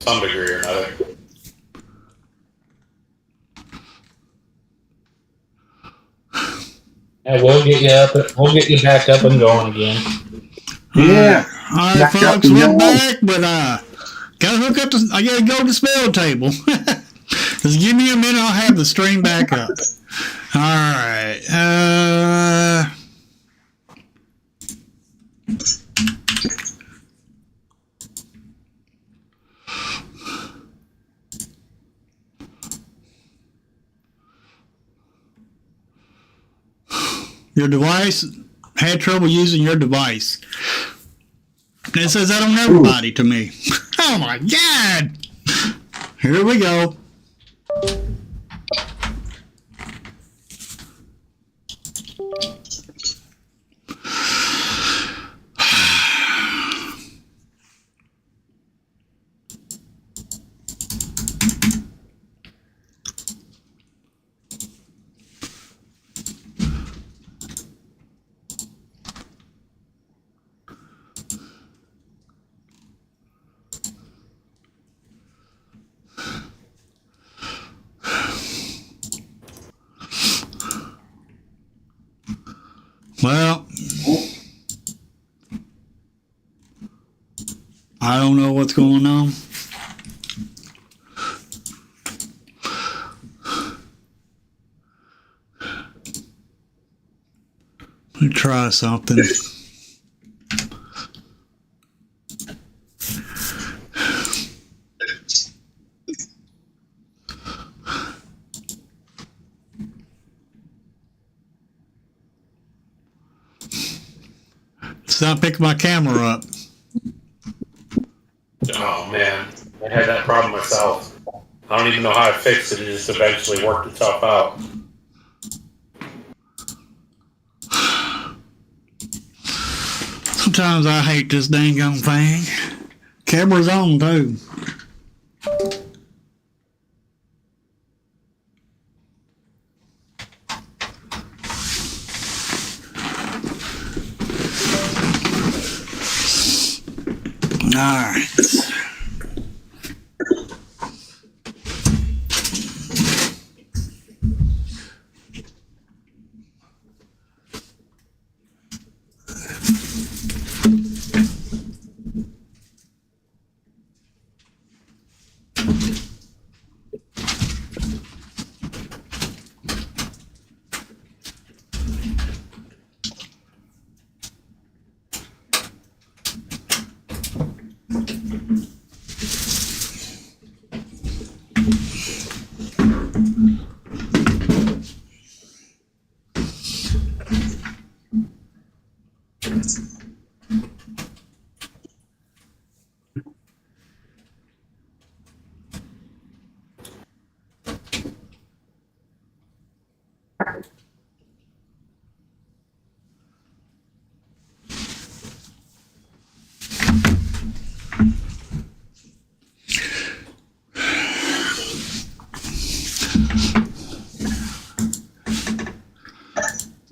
some degree or another. And we'll get you up. We'll get you back up and going again. Yeah. All right, Back up folks, and we're go. back, but gotta hook up. I gotta go to the spell table. Just give me a minute. I'll have the stream back up. All right. Your device had trouble using your device. It says that on everybody to me. Oh my God! Here we go. Well, I don't know what's going on. Let me try something. It's not picking my camera up. Oh man, I had that problem myself. I don't even know how to fix it. It just eventually worked itself out. Sometimes I hate this dang on thing. Camera's on too. All right.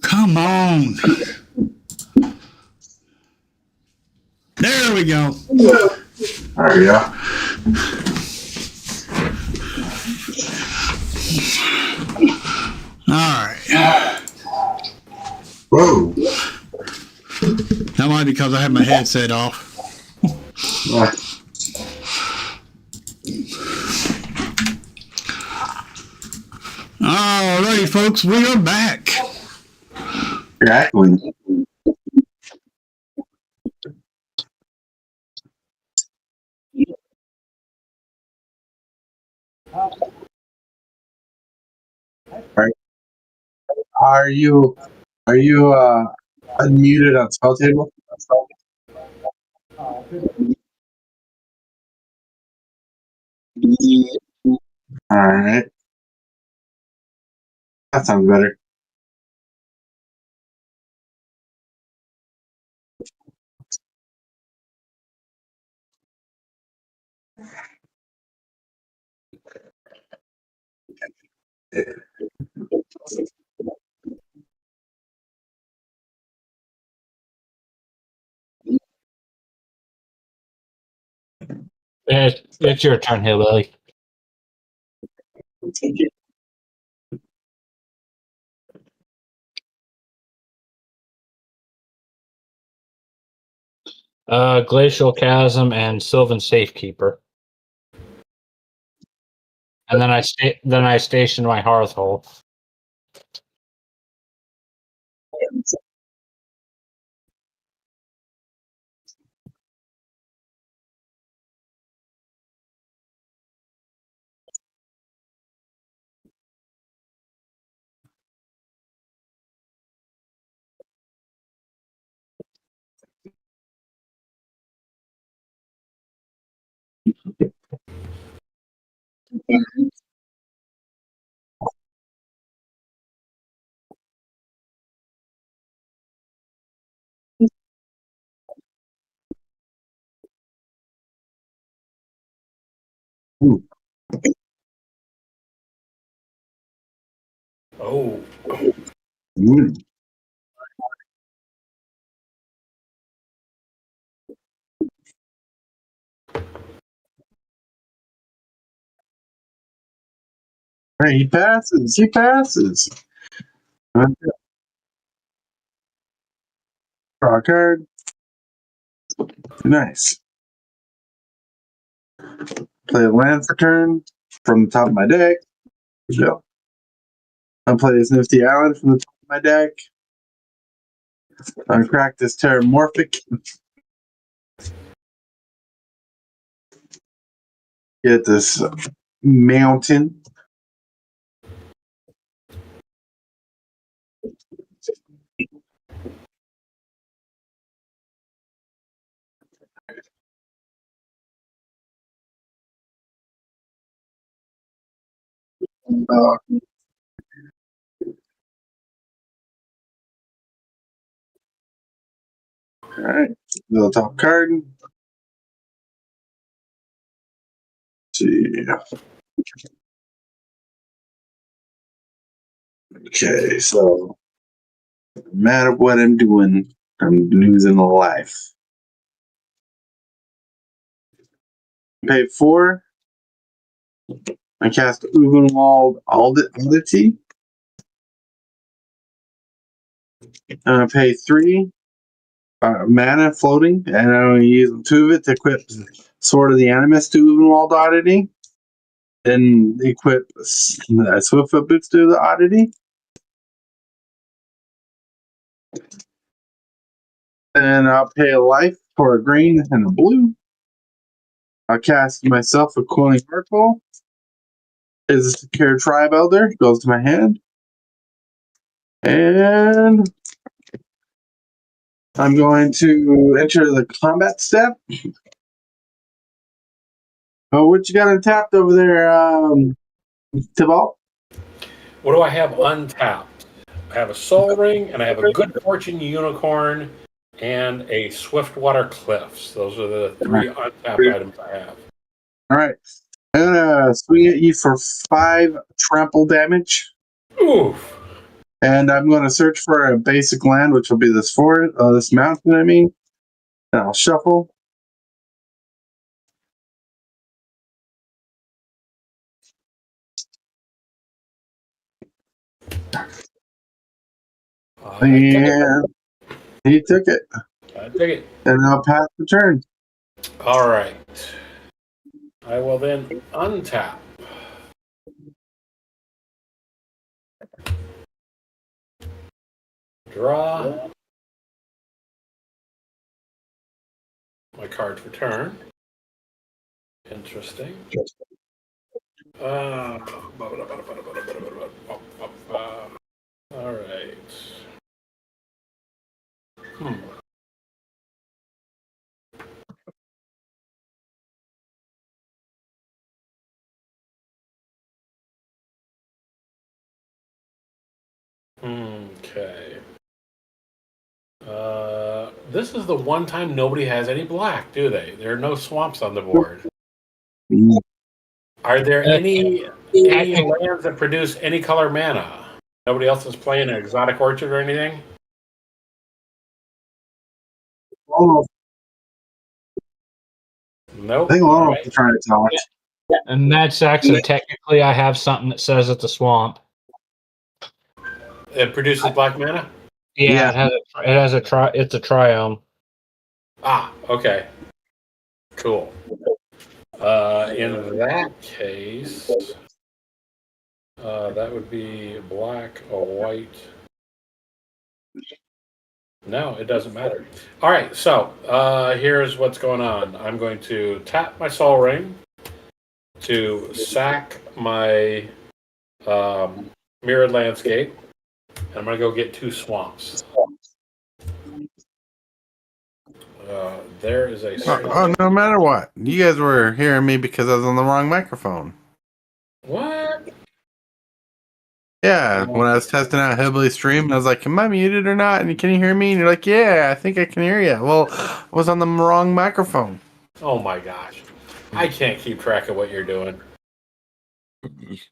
Come on. There we go. There you go. All right. Whoa. That might be because I have my headset off. All righty, folks, we are back. Exactly. Right. Are you unmuted on spell table? All right. That sounds better. It's your turn, Hillbilly. Glacial Chasm and Sylvan Safekeeper. And then I stationed my Hearthhole. Oh, Mm. Hey, he passes. He passes. Draw a card. Nice. Play a land for turn from the top of my deck. Good job. I play this Nifty Island from the top of my deck. Uncrack this Terramorphic. Get this mountain. All right. The top card. Let's see. Okay, so no matter what I'm doing, I'm losing a life. Pay 4. I cast Uvenwald Oddity. Pay 3 mana floating, and I only use 2 of it to equip Sword of the Animus to Uvenwald Oddity. Then equip Swiftfoot Boots to the Oddity. And I'll pay a life for a green and a blue. I'll cast myself a Coiling Heartful. Is a Secure Tribe Elder. Goes to my hand. And I'm going to enter the combat step. Oh, what you got untapped over there, Tibalt? what do I have untapped? I have a Soul Ring, and I have a Good Fortune Unicorn, and a Swiftwater Cliffs. Those are the 3 untapped items I have. All right. I'm going to swing at you for 5 trample damage. Oof. And I'm going to search for a basic land, which will be this forest, this mountain, I mean. And I'll shuffle. And he took it. I take it. And I'll pass the turn. All right. I will then untap. Draw. My card for turn. Interesting. All right. Okay. This is the one time nobody has any black, do they? There are no swamps on the board. Are there any lands that produce any color mana? Nobody else is playing an Exotic Orchard or anything? Oh, Nope. I think All Laurel's right. trying to talk. And Mad Saxon, technically, I have something that says it's a swamp. It produces black mana? Yeah, Yeah. it's a triome. Ah, okay. Cool. In that case, that would be black or white. No, it doesn't matter. All right, so here's what's going on. I'm going to tap my Sol Ring to sack my Mirrored Landscape, and I'm going to go get 2 swamps. There is a swamp. Oh, no matter what. You guys were hearing me because I was on the wrong microphone. What? Yeah, when I was testing out Hillbilly Stream, I was like, am I muted or not? And can you hear me? And you're like, yeah, I think I can hear you. Well, I was on the wrong microphone. Oh my gosh. I can't keep track of what you're doing.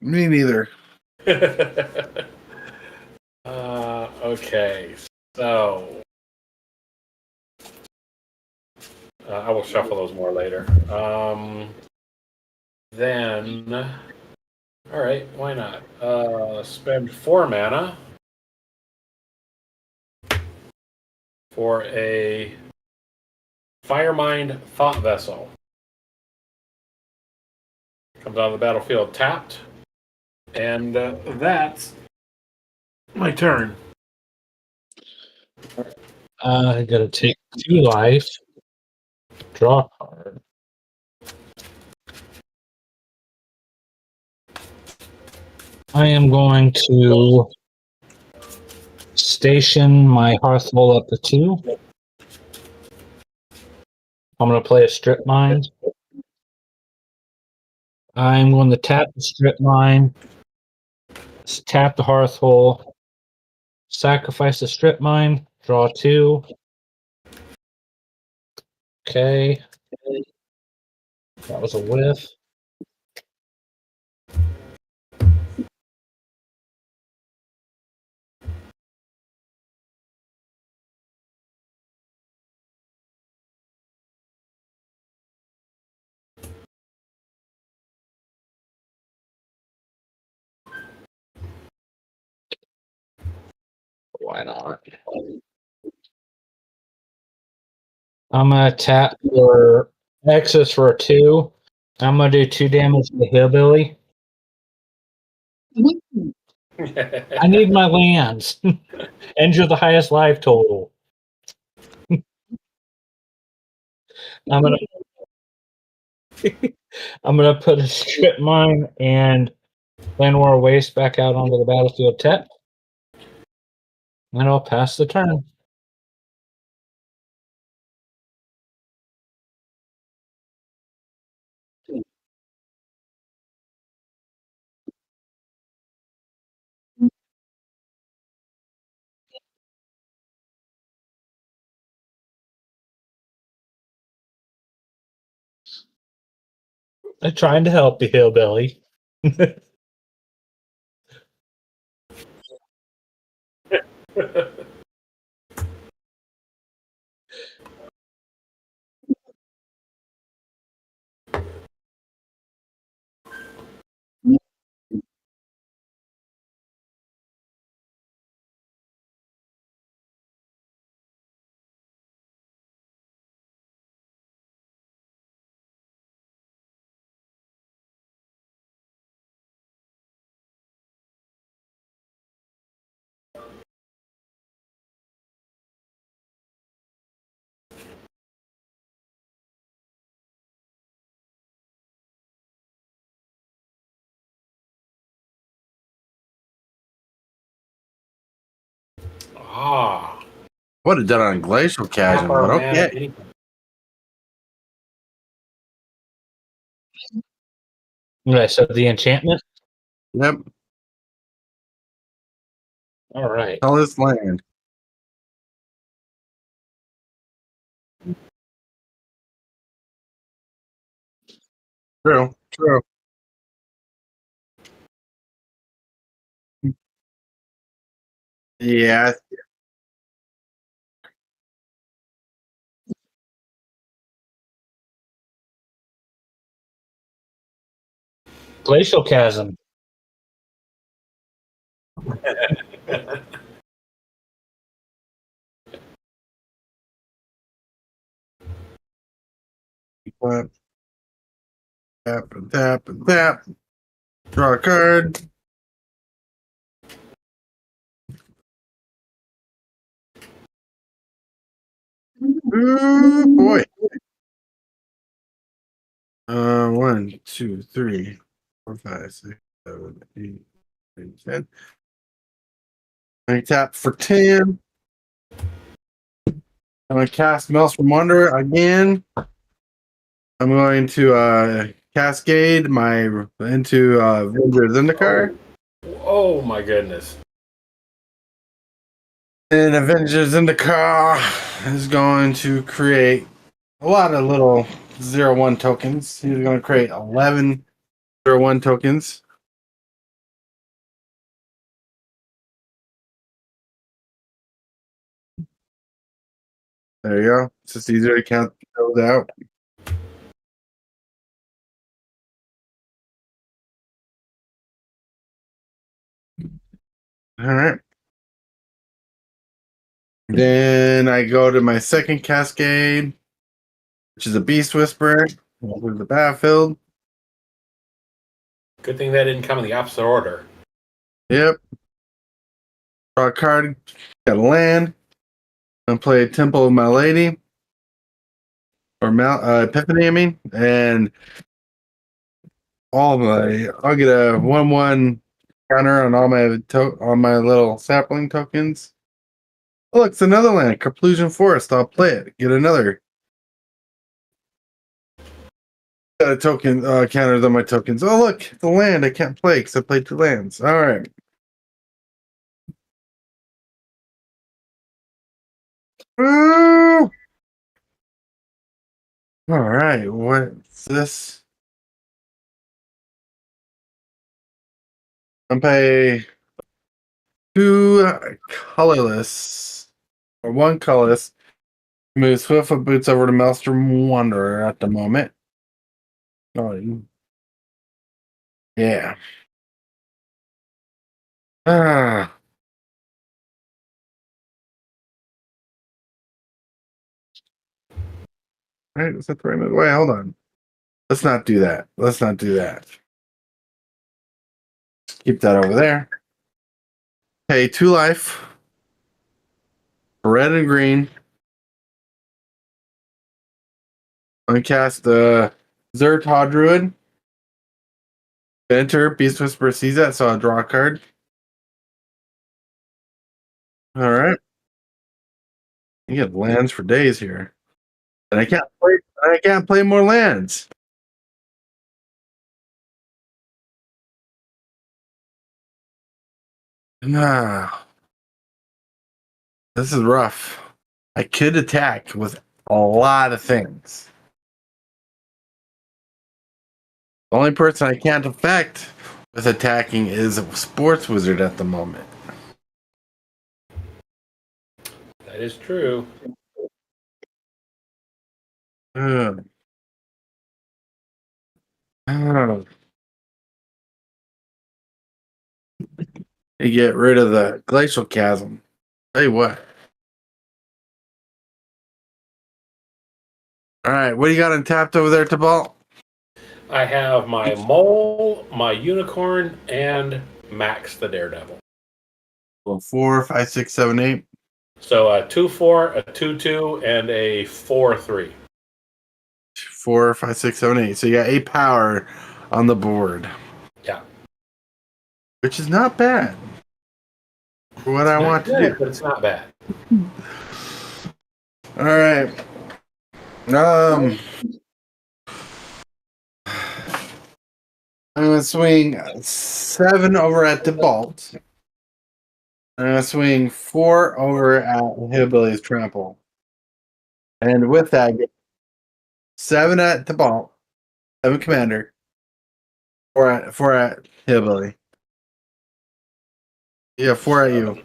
Me neither. Okay, so I will shuffle those more later. Then, all right, why not? Spend 4 mana for a Firemind Thought Vessel. Comes out of the battlefield tapped, and that's my turn. I gotta take 2 life, draw a card. I am going to station my Hearthful up to 2. I'm going to play a Strip Mine. I'm going to tap the Strip Mine, tap the Hearthful, sacrifice the Strip Mine, draw 2. Okay. That was a whiff. Why not? I'm going to tap for Nexus for a 2. I'm going to do 2 damage to the Hillbilly. I need my lands. Enter the highest life total. I'm gonna put a Strip Mine and Llanowar Waste back out onto the battlefield tap. And I'll pass the turn. I'm trying to help you, Hillbilly. Ah. Would have done it on Glacial Chasm, but okay. Okay, so the enchantment. Yep. All right. Tell this land. True. True. Yeah. Glacial Chasm. Tap, tap, and tap, and tap. Draw a card. Ooh, boy. 1, 2, 3, 4, 5, 6, 7, 8, 9, 10. I tap for 10. I'm going to cast Maelstrom Wonder again. I'm going to cascade my into Avenger Zendikar. Oh my goodness. And Avengers Zendikar is going to create a lot of little 0/1 tokens. He's going to create 11 0/1 tokens. There you go. It's just easier to count those out. All right. Then I go to my second cascade, which is a Beast Whisperer. Over the battlefield. Good thing that didn't come in the opposite order. Yep. Draw a card. Got a land. I'm play Temple of My Lady. Or Epiphany, I mean. And I'll get a 1/1 counter on all my little sapling tokens. Oh, look, it's another land, Conclusion Forest. I'll play it. Get another. Got a token counters on my tokens. Oh, look, the land I can't play because I played 2 lands. All right. Ooh! All right, what's this? I'm pay 2 colorless or 1 colorless. Move Swiftfoot Boots over to Maelstrom Wanderer at the moment. Oh, yeah. Ah. Right, is that the right move? Wait, hold on. Let's not do that. Let's not do that. Keep that over there. Pay 2 life. Red and green. Uncast the Zertod Druid. Enter Beast Whisperer sees that, so I'll draw a card. All right. You get lands for days here. And I can't play more lands. Nah. This is rough. I could attack with a lot of things. The only person I can't affect with attacking is a Sports Wizard at the moment. That is true. Ugh. You get rid of the Glacial Chasm. Tell you what. All right, what do you got untapped over there, Tabal? I have my mole, my unicorn, and Max the Daredevil. Well, 4, 5, 6, 7, 8. So a 2/4, a 2/2, and a 4/3. 4, 5, 6, 7, 8. So you got 8 power on the board. Yeah. Which is not bad. For what I want to do. But it's not bad. All right. I'm gonna swing 7 over at Debalt. I'm gonna swing 4 over at Hillbilly's Trample. And with that, I get 7 at Debalt, 7 Commander, 4 at Hillbilly. Yeah, 4 at you.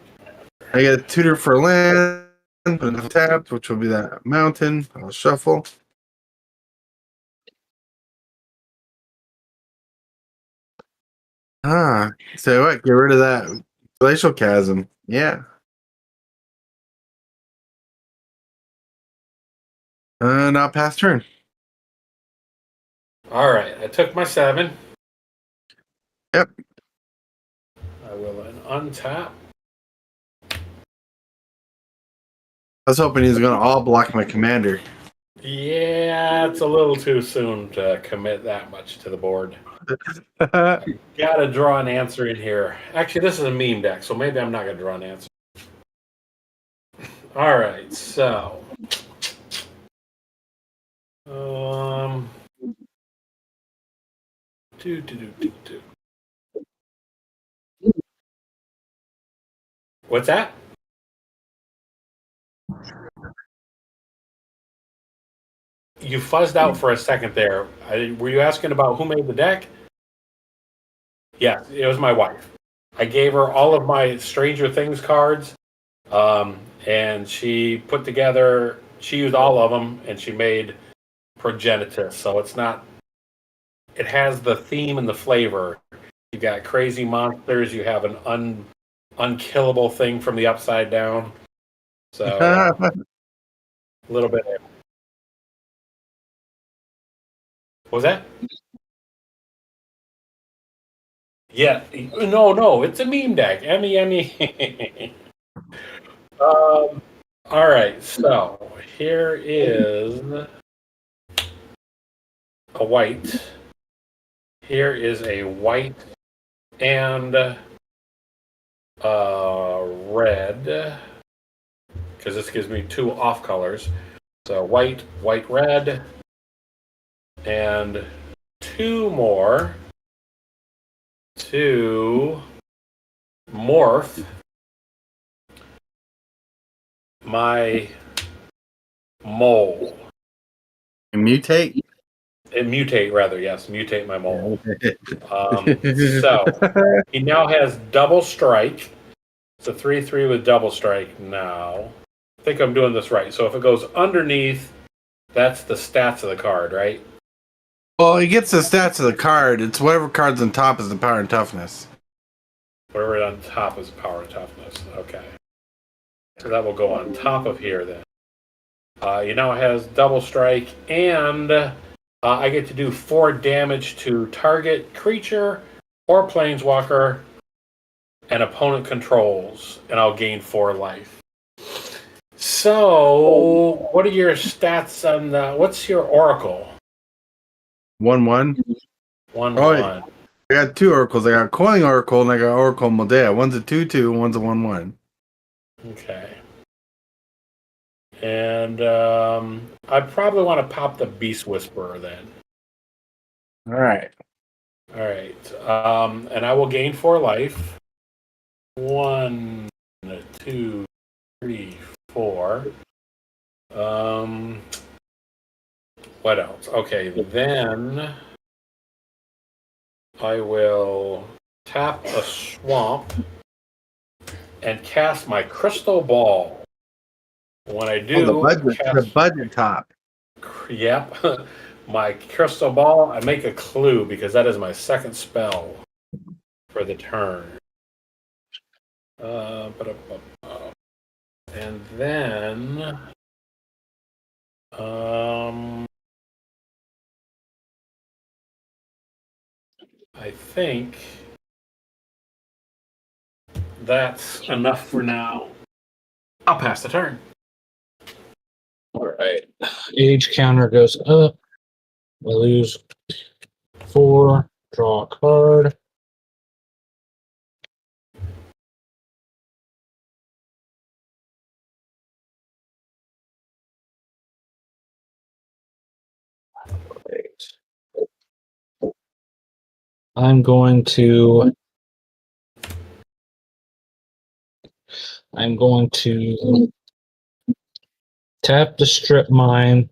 I get a tutor for land, put it tapped, which will be that mountain. I'll shuffle. So what? Get rid of that glacial chasm. Yeah. Now pass turn. All right, I took my 7. Yep. I will then untap. I was hoping he was going to all block my commander. Yeah, it's a little too soon to commit that much to the board. Gotta draw an answer in here. Actually, this is a meme deck, so maybe I'm not gonna draw an answer. All right, so um, do. What's that? You fuzzed out for a second there. Were you asking about who made the deck? Yeah, it was my wife. I gave her all of my Stranger Things cards, and she put together. She used all of them, and she made Progenitus. So it's not. It has the theme and the flavor. You got crazy monsters. You have an unkillable thing from the upside down. So a little bit. What was that? Yeah. No. It's a meme deck. Meme. All right. So here is a white. Here is a white and red, because this gives me 2 off colors. So white, red, and 2 more to morph my mole. Mutate? Mutate, rather, yes, mutate my mole. So he now has double strike. It's a 3/3 with double strike now. I think I'm doing this right. So if it goes underneath, that's the stats of the card, right? Well, he gets the stats of the card. It's whatever card's on top is the power and toughness. Whatever on top is power and toughness. Okay. So that will go on top of here then. He now has double strike, and I get to do 4 damage to target creature or planeswalker and opponent controls, and I'll gain 4 life. So, what are your stats on the? What's your Oracle? 1/1. 1/1. I got 2 oracles. I got Coiling Oracle and I got Oracle Moldea. One's a 2/2 and one's a 1/1. Okay. And I probably want to pop the Beast Whisperer then. All right. All right. And I will gain 4 life. 1, 2, 3, 4. What else? Okay, then I will tap a swamp and cast my Crystal Ball. When I do, the budget top. Yep, my Crystal Ball, I make a clue because that is my second spell for the turn. And then, I think that's enough for now. I'll pass the turn. All right. Age counter goes up. We lose 4. Draw a card. I'm going to tap the strip mine,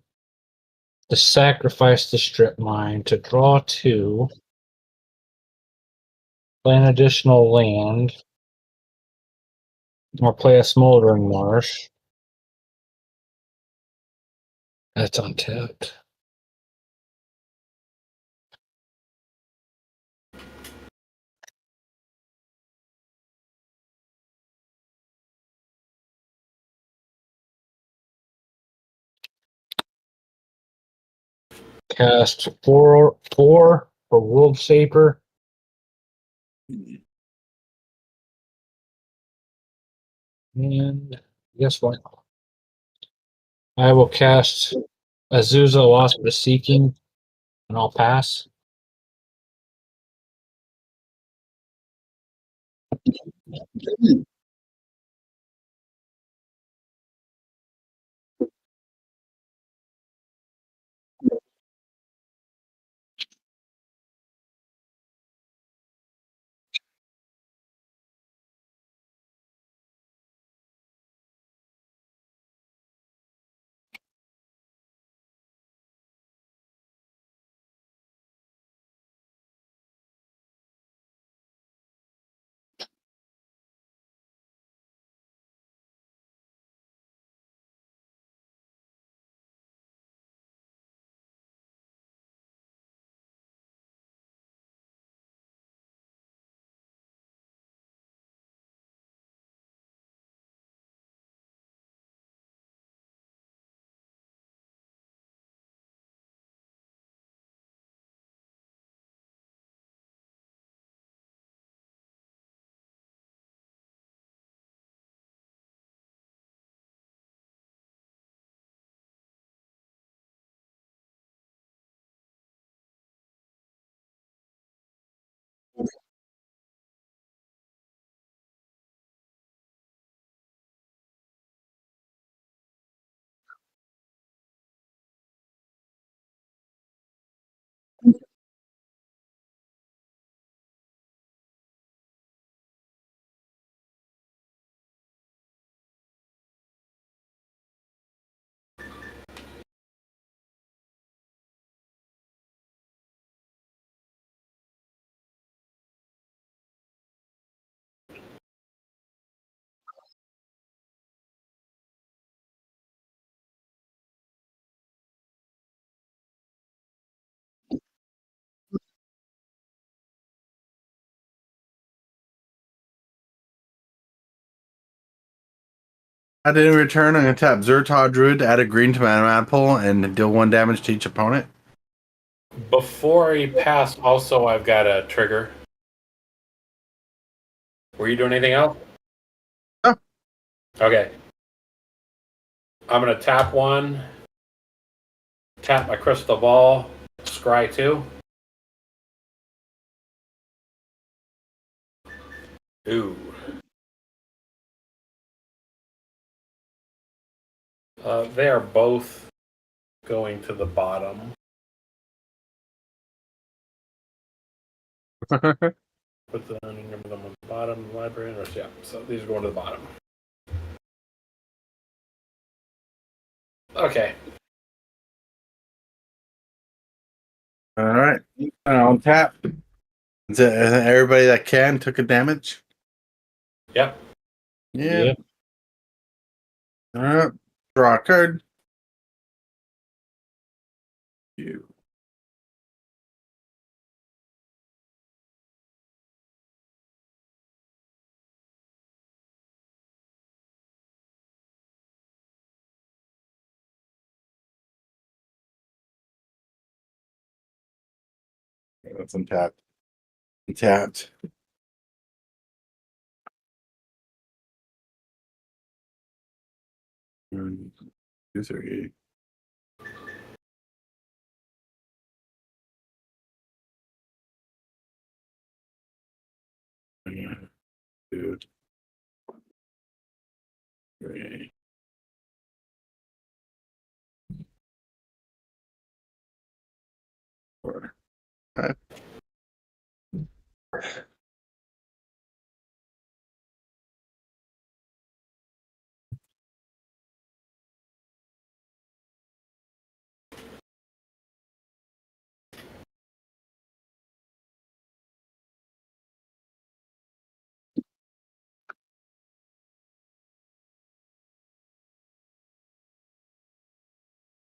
to sacrifice the strip mine to draw 2, play an additional land, or play a smoldering marsh. That's untapped. cast four for Wolf Saber. And guess what? I will cast Azusa Wasp of Seeking, and I'll pass. I didn't return. I'm going to tap Zertod Druid, add a green to my mana pool, and deal 1 damage to each opponent. Before you pass, also, I've got a trigger. Were you doing anything else? No. Okay. I'm going to tap 1, tap my crystal ball, scry 2. Ooh. They are both going to the bottom. Put the number them on the bottom of the library. Yeah, so these are going to the bottom. Okay. All right. I'll tap. Is it everybody that can took a damage? Yep. Yeah. Yep. All right. Draw a card. You. That's untapped. Untapped. One, 2, 3. One, 2, 3. 4, 5.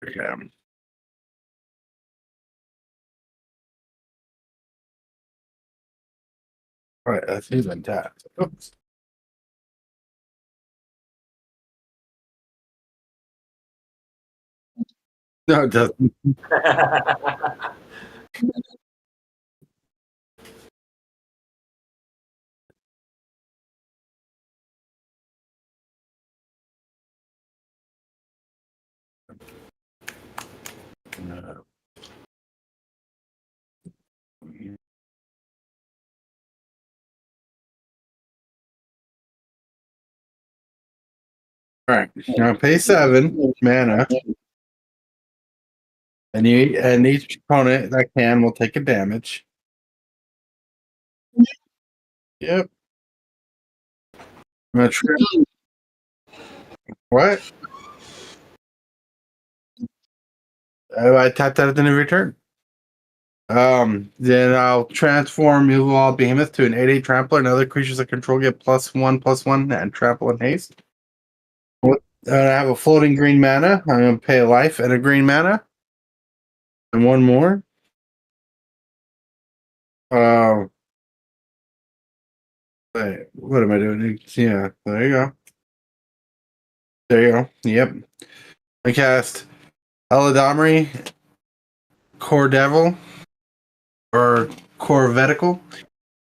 Okay. All right, that's he's untapped. Oops. No, it doesn't. All right, now pay 7 mana, and each opponent that can will take a damage. Yep. I'm gonna trip. What? I tapped that at the end of your turn. Then I'll transform Evil Behemoth to an 8/8 trampler, and other creatures that control get +1/+1 and trample and haste. I have a floating green mana. I'm gonna pay a life and a green mana. And one more. Wait, what am I doing? Yeah, there you go. There you go. Yep. I cast Eladamri, Core Devil, or Core Vetical.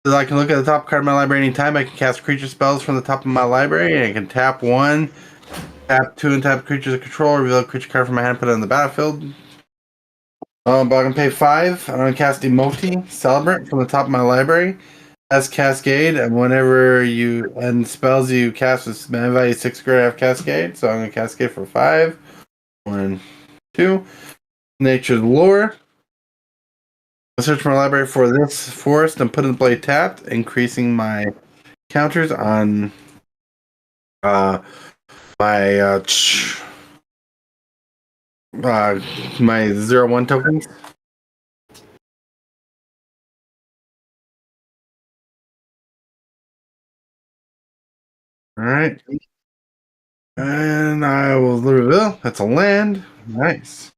So I can look at the top card of my library anytime. I can cast creature spells from the top of my library, and I can tap 1, tap 2, and tap creatures of control, reveal a creature card from my hand, put it on the battlefield. But I can pay 5. I'm going to cast Emoti, Celebrant, from the top of my library. As Cascade, and whenever you end spells you cast with mana value 6 greater have Cascade. So I'm going to Cascade for 5. 1, 2. Nature's Lore. I'll search my library for this forest and put in play tapped, increasing my counters on my my 0/1 tokens. All right, and I will reveal that's a land. Nice.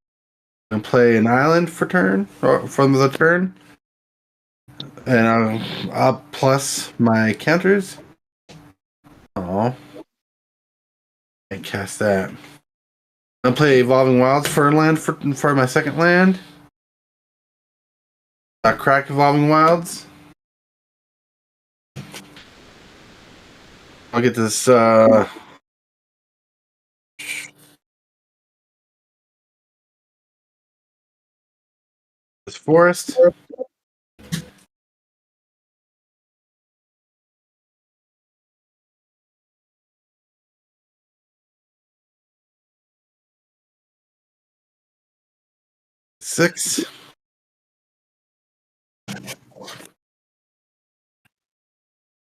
And play an island for turn or from the turn, and I'll plus my counters. Oh, and cast that. I'll play Evolving Wilds for land for my second land. Crack Evolving Wilds. I'll get this this forest. Six.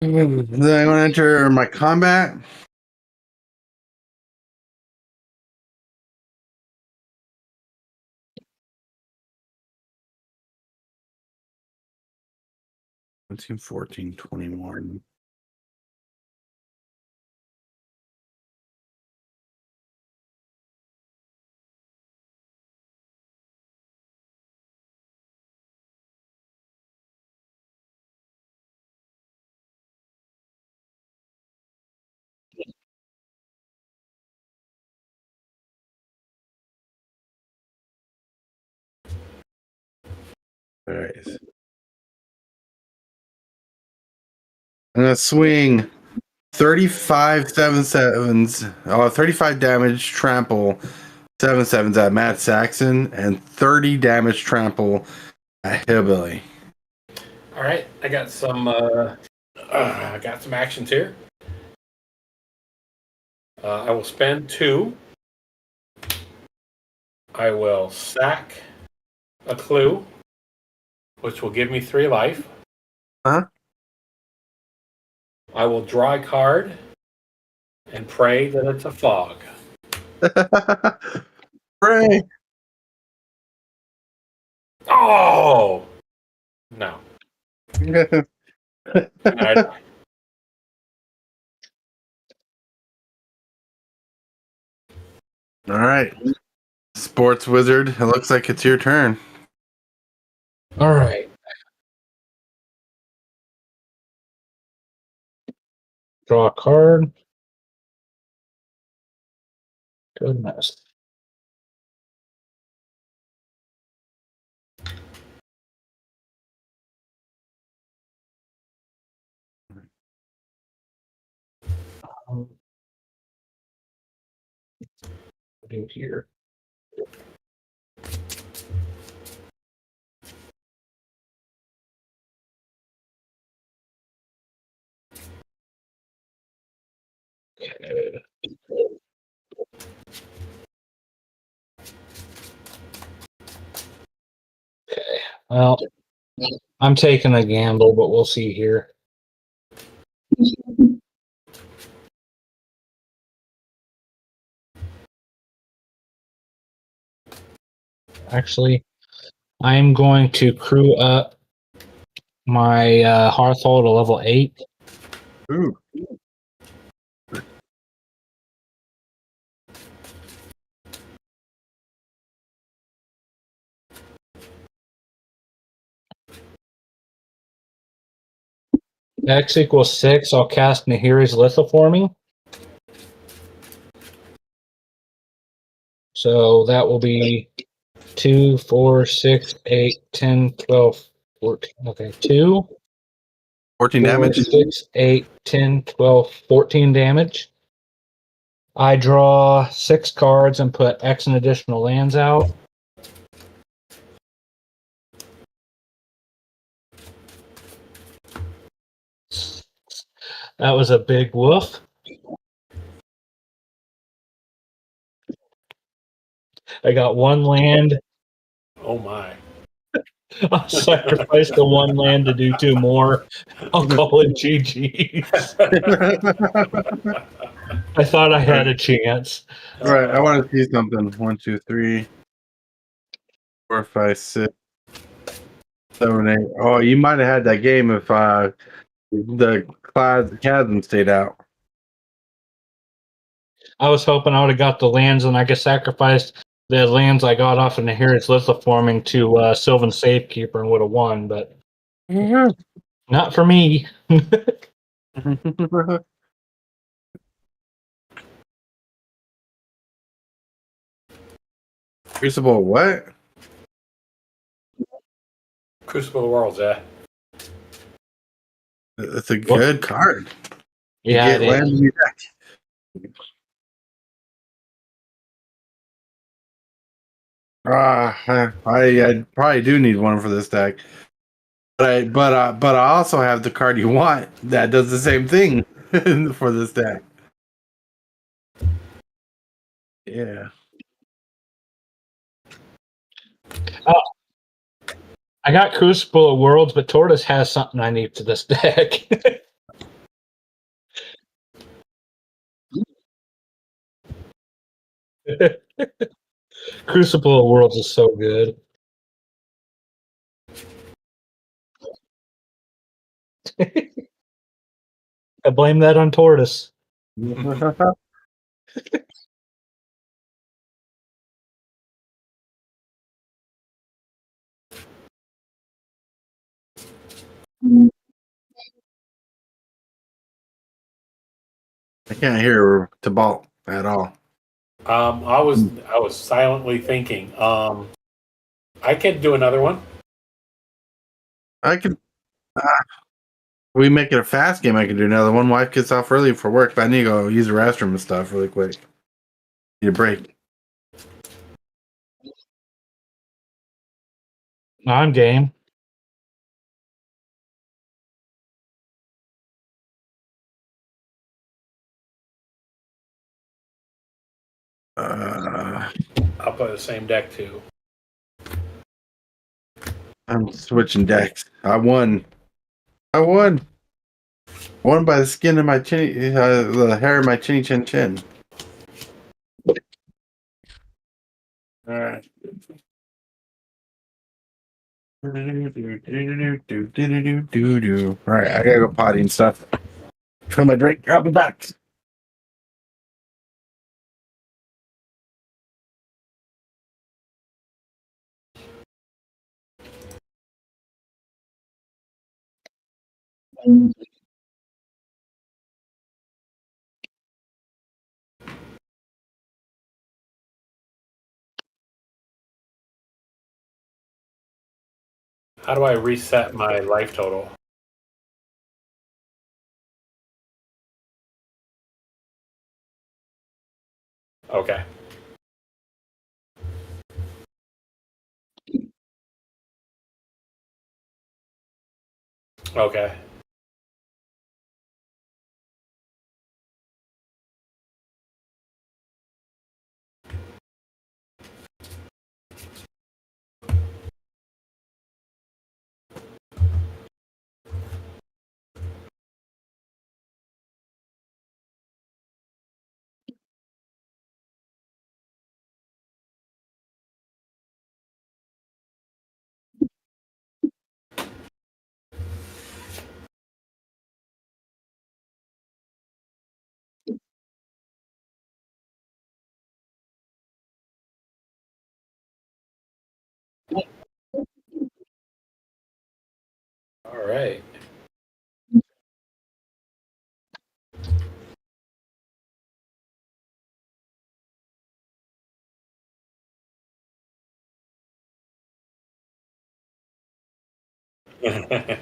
Then I'm gonna enter my combat. Let's see, 14, 21. All right. I'm gonna swing 35 7/7s, 35 damage trample 7/7s at Matt Saxon, and 30 damage trample at Hillbilly. All right, I got some actions here. I will spend 2. I will sack a clue, which will give me 3 life. Huh? I will draw a card and pray that it's a fog. Pray. Oh no! And I die. All right. Sports Wizard, it looks like it's your turn. All right. Draw a card. Goodness. Do here. Okay. Well, I'm taking a gamble, but we'll see here. Actually, I'm going to crew up my Hearthhold to level 8. Ooh. X equals 6. I'll cast Nahiri's Lithoforming. So that will be 2, 4, 6, 8, 10, 12, 14. Okay, 2, 14 4, damage. 6, 8, 10, 12, 14 damage. I draw 6 cards and put X and additional lands out. That was a big woof. I got 1 land. Oh my. I'll sacrifice the 1 land to do 2 more. I'll call it GG's. I thought I had a chance. Right, I want to see something. 1, 2, 3, 4, 5, 6, 7, 8. Oh, you might have had that game if the chasm stayed out. I was hoping I would have got the lands and I could sacrifice the lands I got off of Nahiri's Lithoforming to Sylvan Safekeeper and would have won, but not for me. Crucible, what? Crucible of the Worlds, yeah. That's a good card. You Yeah, get it land is. in your deck. I probably do need one for this deck. But I also have the card you want that does the same thing for this deck. Yeah. I got Crucible of Worlds, but Tortoise has something I need to this deck. Crucible of Worlds is so good. I blame that on Tortoise. I can't hear Tibalt at all. I was silently thinking. I could do another one. I could. We make it a fast game. I could do another one. Wife gets off early for work, but I need to go use the restroom and stuff really quick. Need a break. I'm game. I'll play the same deck too. I'm switching decks. I won. I won. Won by the skin of my chinny, the hair of my chinny chin chin. All right. All right, I gotta go potty and stuff. Fill my drink. I'll be back. How do I reset my life total? Okay. Okay. All right. I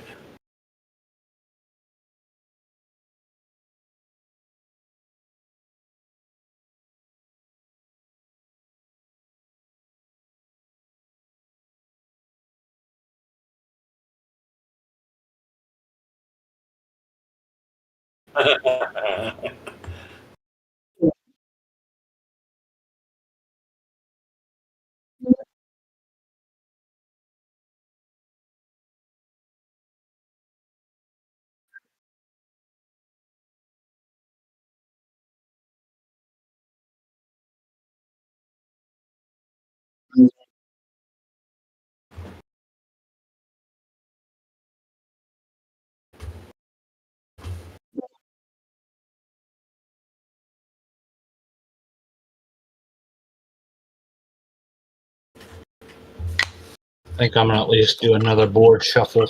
think I'm gonna at least do another board shuffle.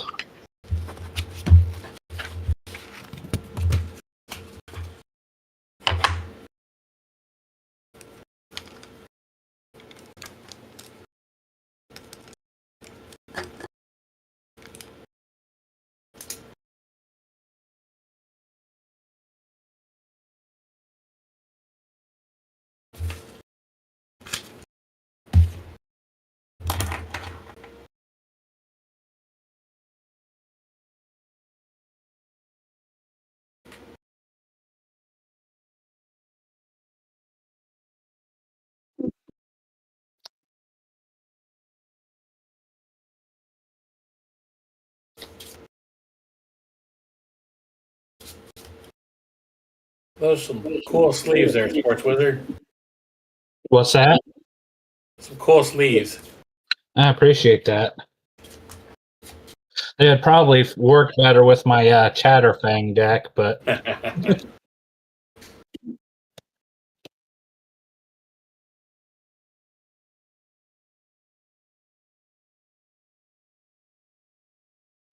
Those some cool sleeves there, Sports Wizard. What's that? Some cool sleeves. I appreciate that. It would probably work better with my Chatterfang deck, but I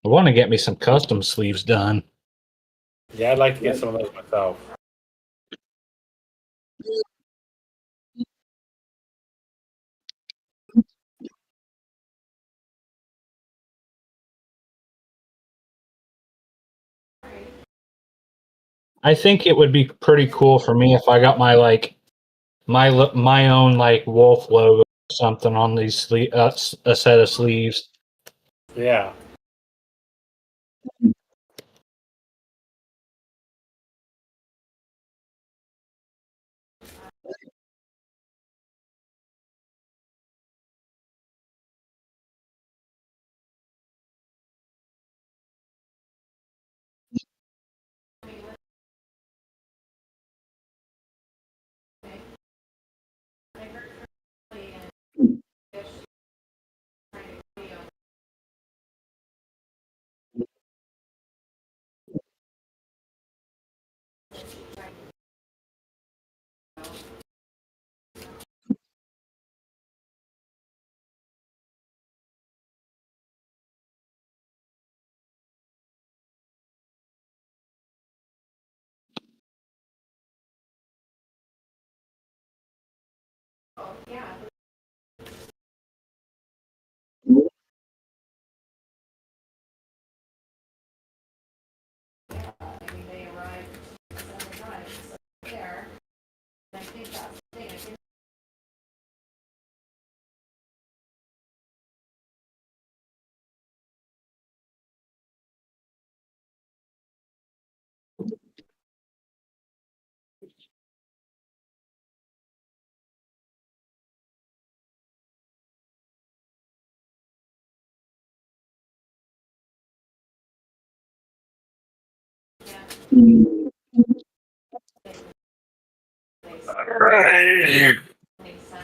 want to get me some custom sleeves done. Yeah, I'd like to get some of those myself. I think it would be pretty cool for me if I got my my own like wolf logo or something on these a set of sleeves. Yeah.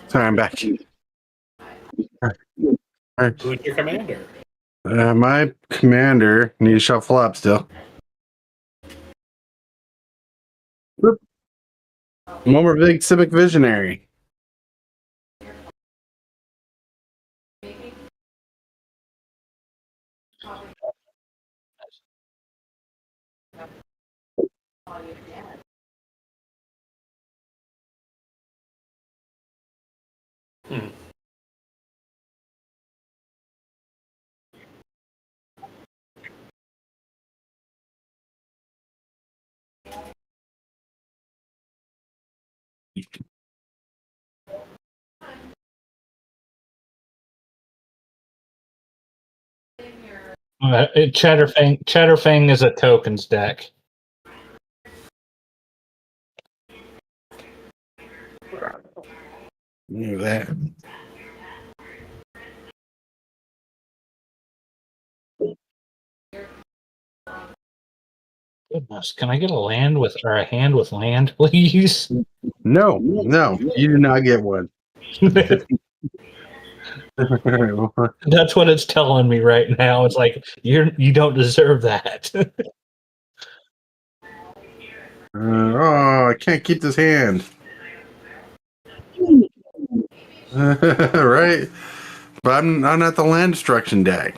Sorry, I'm back. Who's your commander? My commander needs to shuffle up still. Whoop. One more big civic visionary. Hmm. Chatterfang is a tokens deck. Look at that. Goodness, can I get a land with or a hand with land, please? No, you do not get one. That's what it's telling me right now. It's like you don't deserve that. Oh, I can't keep this hand. Right? But I'm not the land destruction deck.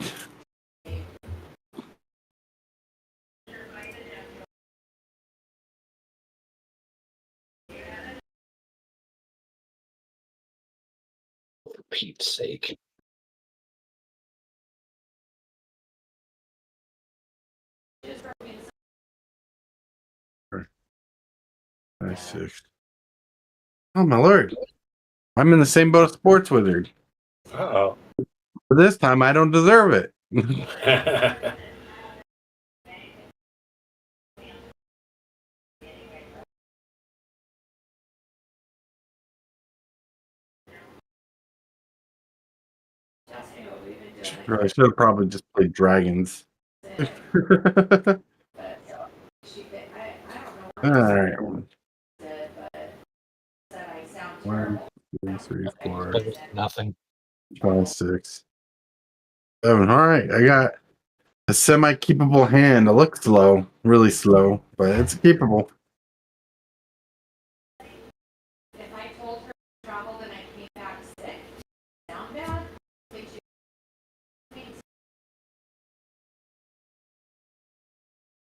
For Pete's sake. Six. Oh my lord. I'm in the same boat as Sports Wizard. Uh But this time I don't deserve it. oh. I should have probably just played dragons. Alright. 1, 2, 3, 4, Nothing. 5, 6, 7. Alright, I got a semi-keepable hand. It looks slow, really slow, but it's keepable. If I told her to travel and I came back sick, sound bad? Did you?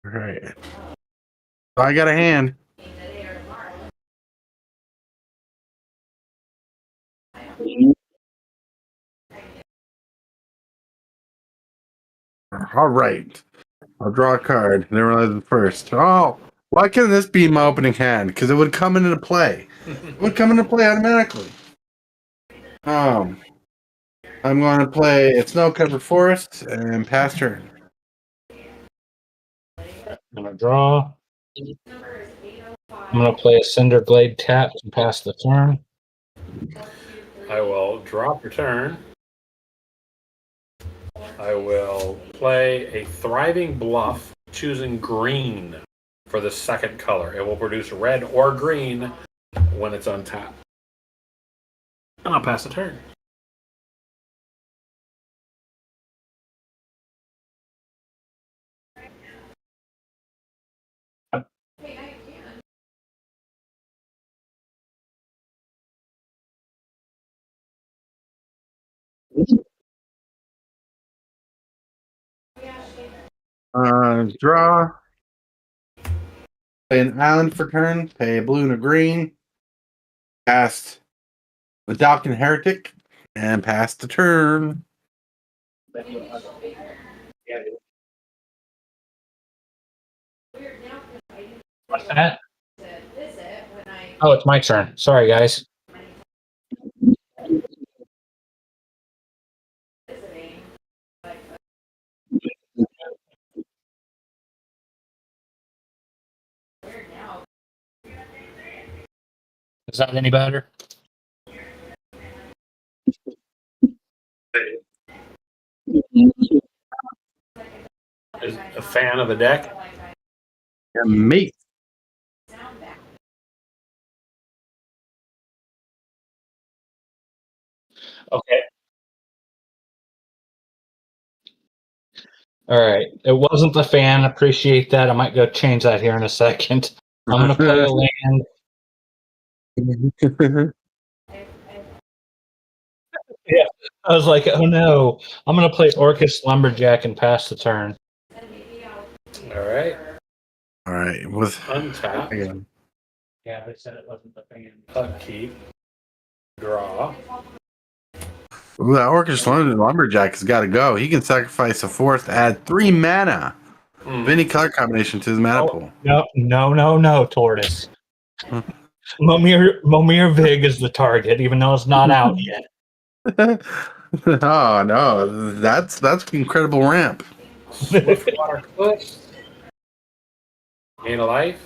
Alright. I got a hand. Today or tomorrow? Alright. I'll draw a card. Didn't realize it first. Oh, why can't this be my opening hand? Because it would come into play. It would come into play automatically. I'm going to play a Snow Covered Forest and pass turn. I'm gonna draw. I'm gonna play a Cinder Glade tap and pass the turn. I will drop your turn. I will play a Thriving Bluff, choosing green for the second color. It will produce red or green when it's untapped. And I'll pass the turn. Draw. Play an island for turn. Pay a blue and a green. Cast the Dalkin Heretic and pass the turn. What's that? Oh, it's my turn. Sorry, guys. Is that any better? Is a fan of the deck? Yeah, mate. Sound back. Okay. All right. It wasn't the fan. Appreciate that. I might go change that here in a second. I'm gonna play a land. Yeah. I was like, oh no. I'm gonna play Orcus Lumberjack and pass the turn. Then maybe I'll. All right. All right, with Untap. again. Yeah, they said it wasn't the fan. Upkeep. Draw. Ooh, that Orcish Lumberjack has got to go. He can sacrifice a 4th, add 3 mana of any color combination to his mana pool. No, Tortoise. Momir Vig is the target, even though it's not out yet. Oh no, that's incredible ramp. Swiftwater Cliffs. Gain a life.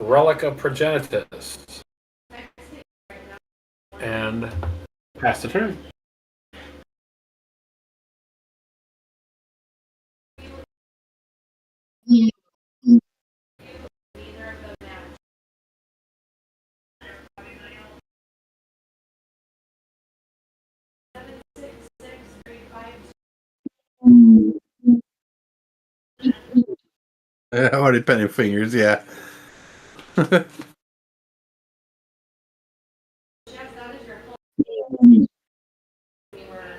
Relic of Progenitus. And pass the turn. Already penny fingers, yeah. Jeff, that is your whole. We were.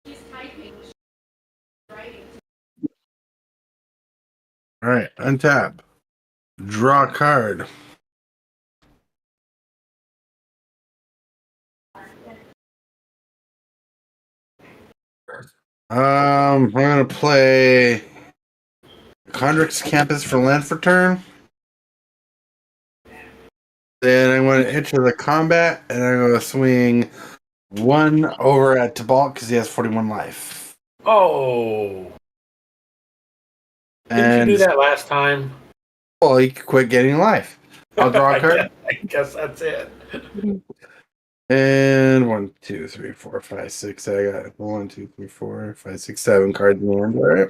She's typing. She's writing. All right, untap. Draw a card. I'm gonna play Condrix Campus for land for turn. Then I'm going to enter the combat, and I'm going to swing 1 over at Tibalt because he has 41 life. Oh. Didn't And you do that last time? well, he could quit getting life. I'll draw a card. I guess that's it. And 1, 2, 3, 4, 5, 6. I got 1, 2, 3, 4, 5, 6, 7 cards in the hand. All right.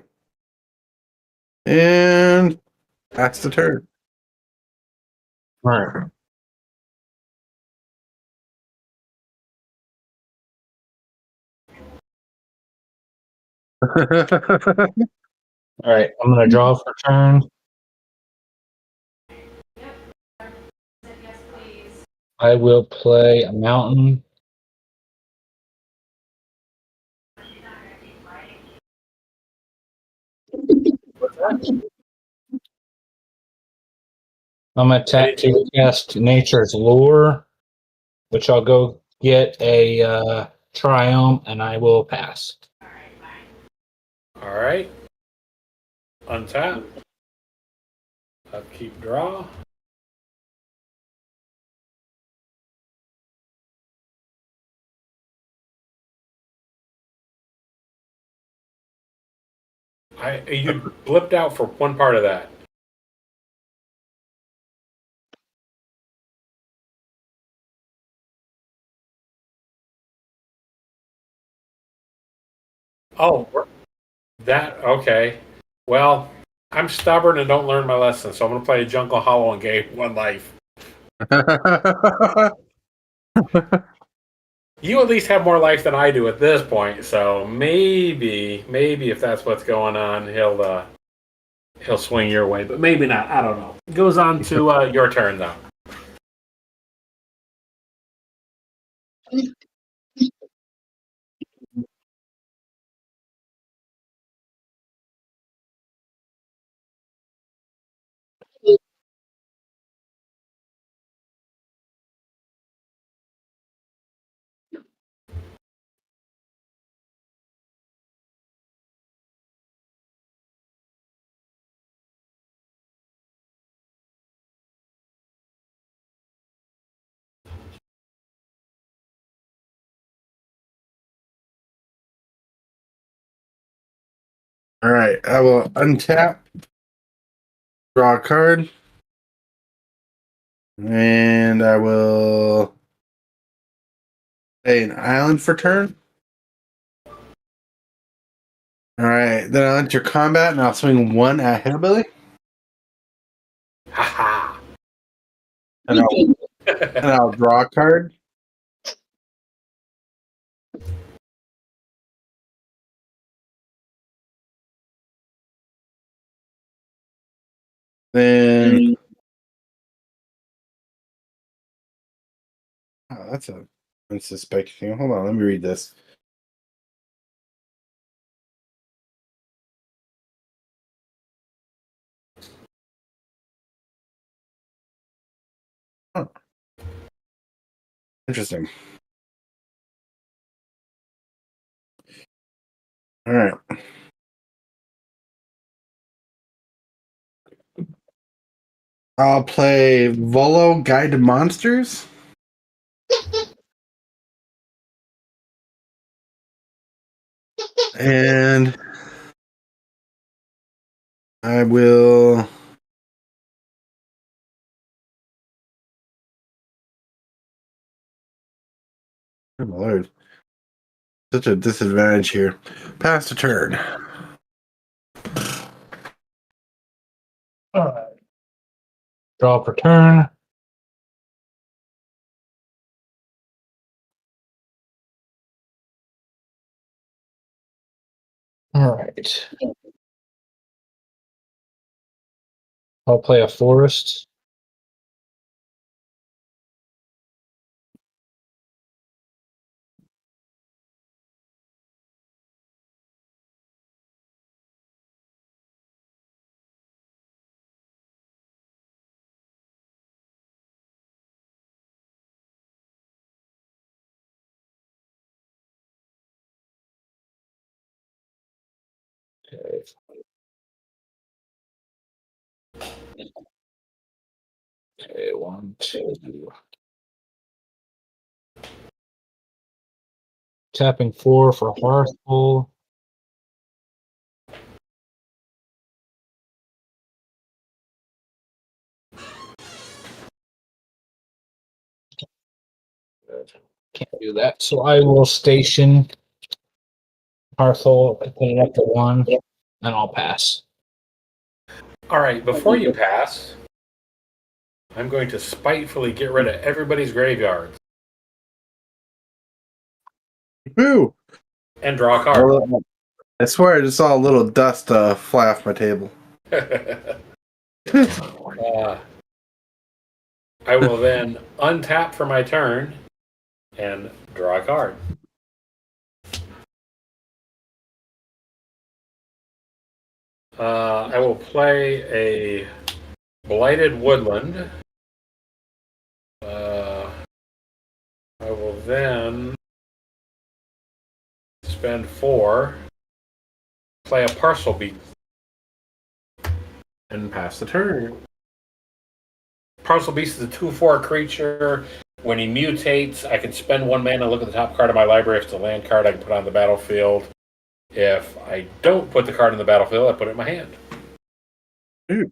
And that's the turn. All right. All right. I'm gonna draw for turn. Said yes, please. I will play a mountain. I'm gonna to cast Nature's Lure, which I'll go get a Triumph, and I will pass. All right. Untap. Upkeep draw. You blipped out for one part of that. Oh, that okay. Well, I'm stubborn and don't learn my lesson, so I'm gonna play Jungle Hollow and gain 1 life. You at least have more life than I do at this point, so maybe if that's what's going on, he'll swing your way, but maybe not. I don't know. Goes on to your turn though. All right, I will untap, draw a card. And I will play an island for turn. Alright, then I'll enter combat and I'll swing 1 at Hillbilly. Ha And I'll draw a card. Then oh, that's a unsuspecting. Hold on, let me read this. Huh. Interesting. All right. I'll play Volo Guide to Monsters. And I will. Oh my lord. Such a disadvantage here. Pass the turn. All right. Draw per turn. All right. I'll play a forest. Okay. Okay, 1, 2. Tapping 4 for Hearthful. Can't do that. So I will station Hearthful, put it up to 1, and I'll pass. All right, before you pass, I'm going to spitefully get rid of everybody's graveyards Woo! and draw a card. I swear I just saw a little dust fly off my table. I will then untap for my turn and draw a card. I will play a Blighted Woodland. I will then spend 4, play a Parcel Beast, and pass the turn. Parcel Beast is a 2/4 creature. When he mutates, I can spend 1 mana, look at the top card of my library. If it's a land card, I can put it on the battlefield. If I don't put the card in the battlefield, I put it in my hand. Ooh.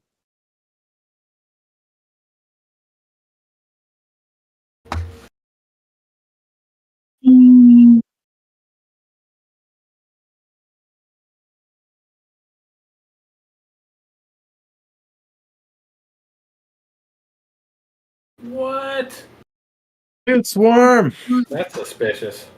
What? Dude, Swarm! That's suspicious.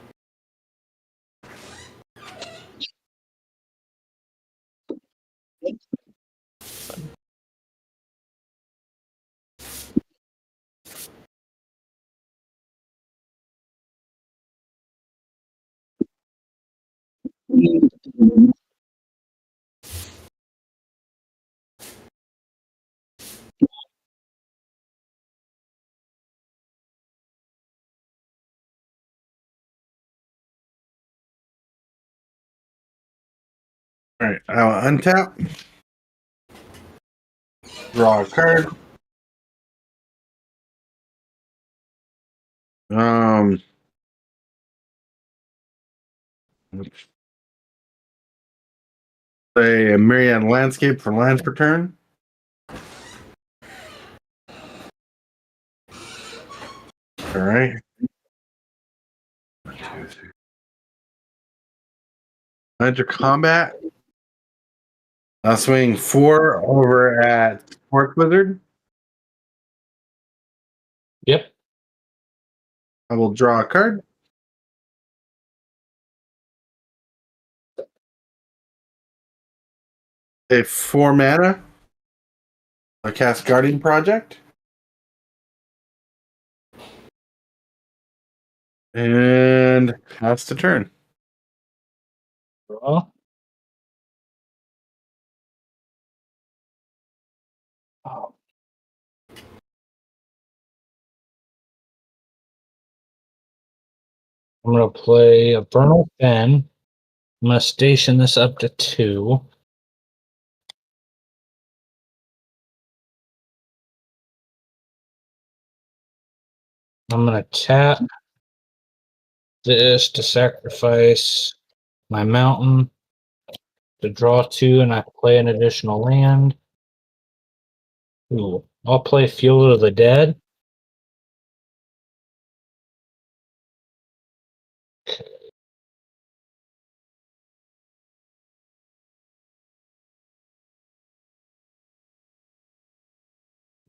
Alright, I'll untap. Draw a card. Play a Myriad Landscape for lands per turn. All right. Enter combat. I'll swing 4 over at Sports Wizard. Yep. I will draw a card. A 4 mana. I cast Guardian Project. And that's the turn. Draw. Oh. I'm gonna play a Vernal Fen. I'm gonna station this up to 2. I'm gonna tap this to sacrifice my mountain to draw 2, and I play an additional land. Ooh, I'll play Field of the Dead.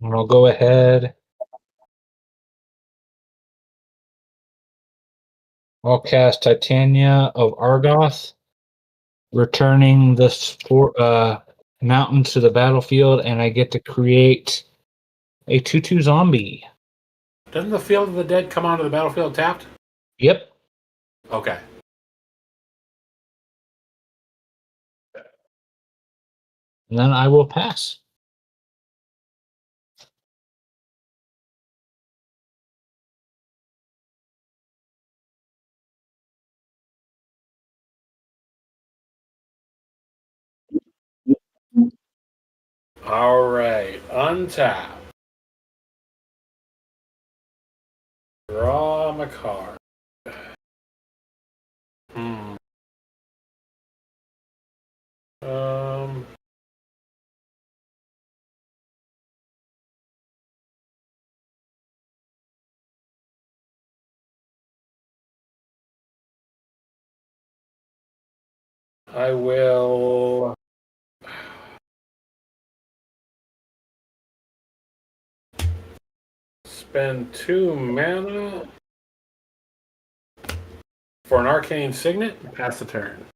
And I'll go ahead. I'll cast Titania of Argoth, returning this mountain to the battlefield, and I get to create a 2/2 zombie. Doesn't the Field of the Dead come onto the battlefield tapped? Yep. Okay. And then I will pass. All right. Untap. Draw my card. Hmm. Um. I will. Spend 2 mana for an arcane signet and pass the turn.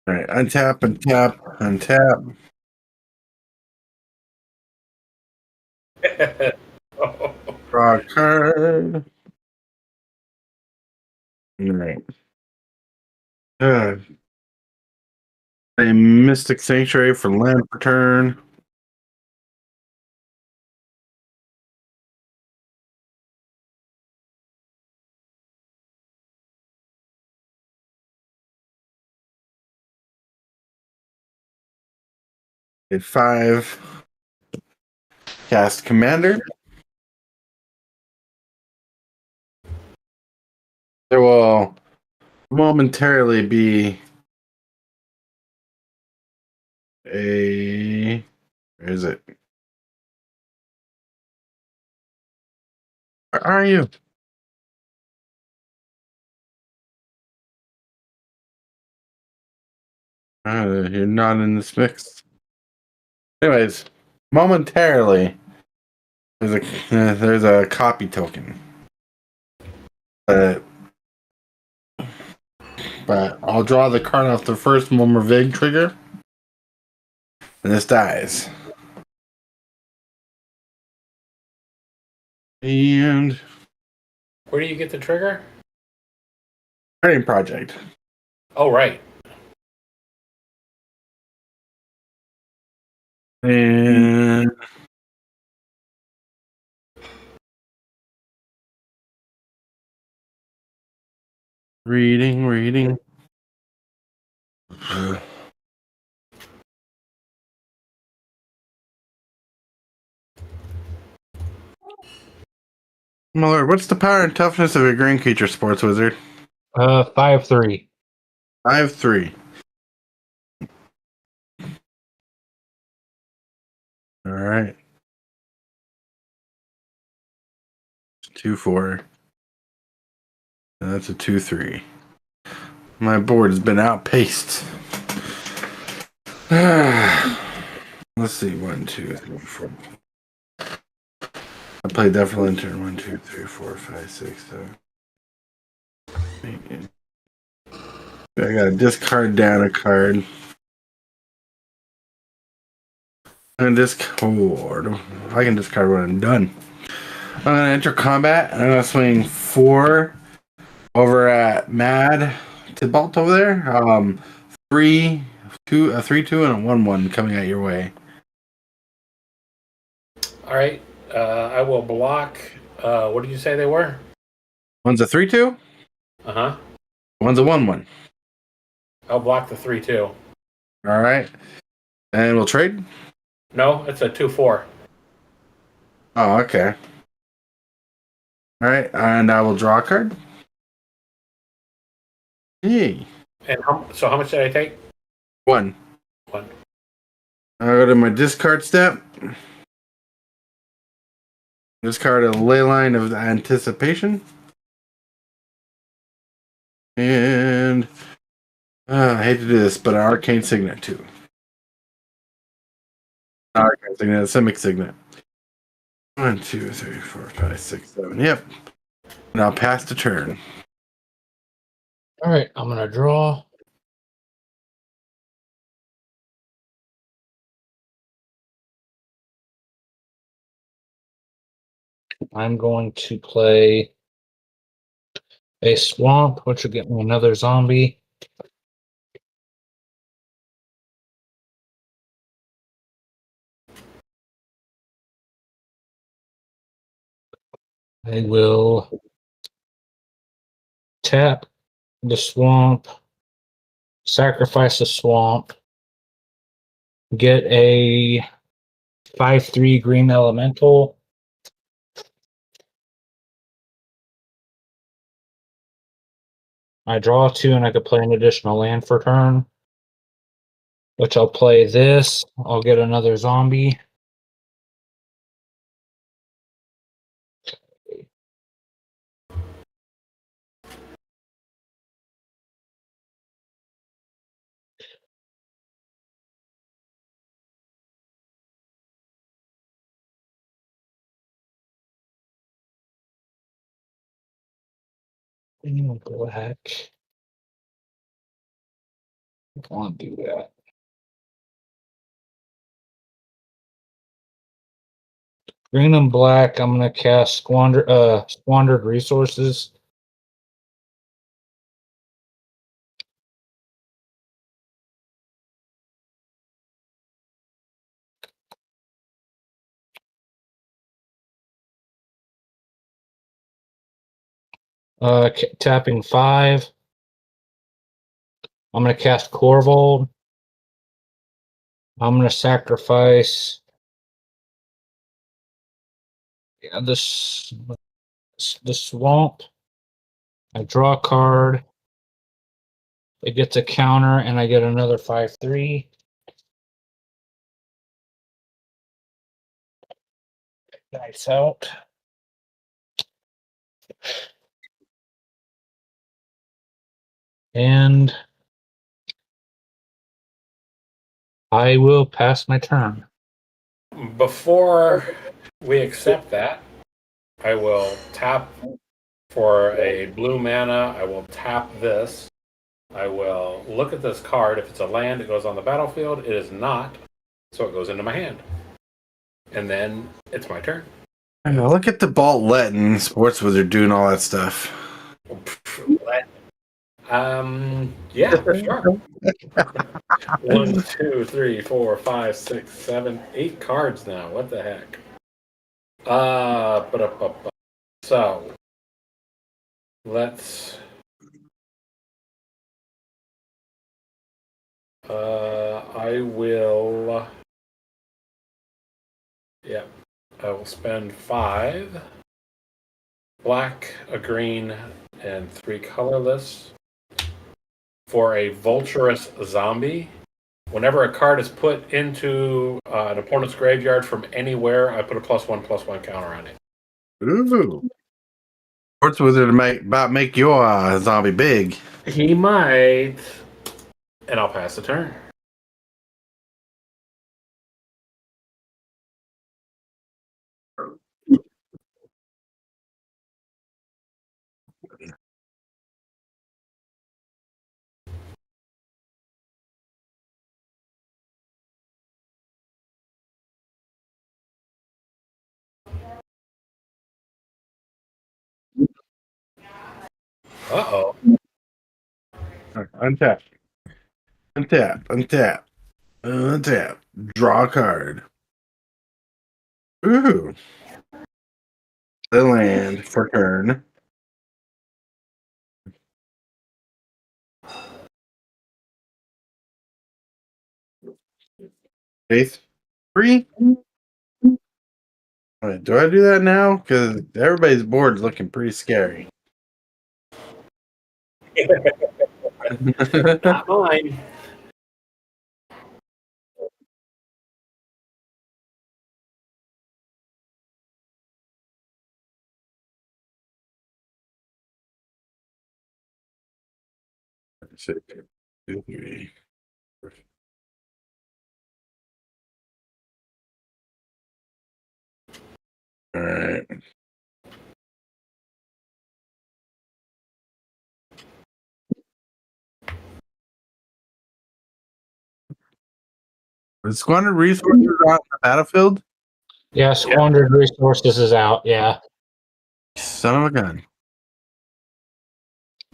All right. Untap, untap, untap. Draw a card. All right. A Mystic Sanctuary for land per turn. A 5. Cast Commander. There will momentarily be a. Where is it? Where are you? You're not in this mix. Anyways, momentarily, there's a copy token. But I'll draw the card off the first Momorvig trigger. And this dies. And Where do you get the trigger? Training Project. Oh, right. And reading. My lord, what's the power and toughness of a green creature, Sports Wizard? 5/3. I have 3. All right. 2/4. And that's a 2/3. My board has been outpaced. Let's see. 1, 2, 3, 4. I played that for Lantern. 1, 2, 3, 4, 5, 6, 7. 8. I gotta discard down a card. And discard. I can discard when I'm done. I'm gonna enter combat. I'm gonna swing 4 over at Mad Tybalt over there. 3, 2, a 3/2, and a 1/1 coming at your way. All right. I will block. What did you say they were? One's a 3/2. Uh huh. One's a 1/1. I'll block the 3/2. All right, and we'll trade. No, it's a 2/4. Oh, okay. All right, and I will draw a card. Yay. And so how much did I take? 1. 1. I'll go to my discard step. Discard a Leyline of Anticipation. And I hate to do this, but an Arcane Signet too. Arcane Signet, a Simic Signet. 1, 2, 3, 4, 5, 6, 7. Yep. And I'll pass the turn. All right, I'm gonna draw. I'm going to play a swamp, which will get me another zombie. I will tap the swamp, sacrifice the swamp, get a 5/3 green elemental. I draw 2 and I could play an additional land for turn. Which I'll play this. I'll get another zombie. Black. I want to do that. Green and black, I'm gonna cast Squandered Resources. Tapping 5. I'm gonna cast Corvold. I'm gonna sacrifice this the swamp. I draw a card. It gets a counter, and I get another 5/3. Nice out. And I will pass my turn. Before we accept that, I will tap for a blue mana. I will tap this. I will look at this card. If it's a land, it goes on the battlefield. It is not, so it goes into my hand. And then it's my turn. Look at the Bolt letting Sports Wizard doing all that stuff. Yeah, sure. 1, 2, 3, 4, 5, 6, 7, 8 cards now. What the heck? So let's. I will. Yeah, I will spend 5 black, a green, and 3 colorless for a Vulturous Zombie. Whenever a card is put into an opponent's graveyard from anywhere, I put a +1/+1 counter on it. Ooh. Sports Wizard might about make your zombie big. He might. And I'll pass the turn. Uh-oh. Untap. Untap. Untap. Untap. Draw a card. Ooh. The land for turn. Phase 3. Wait, do I do that now? Because everybody's board is looking pretty scary. Not mine. Six, 2, 3. All right. The squandered resources are on the battlefield. Yeah, squandered resources is out. Yeah. Son of a gun.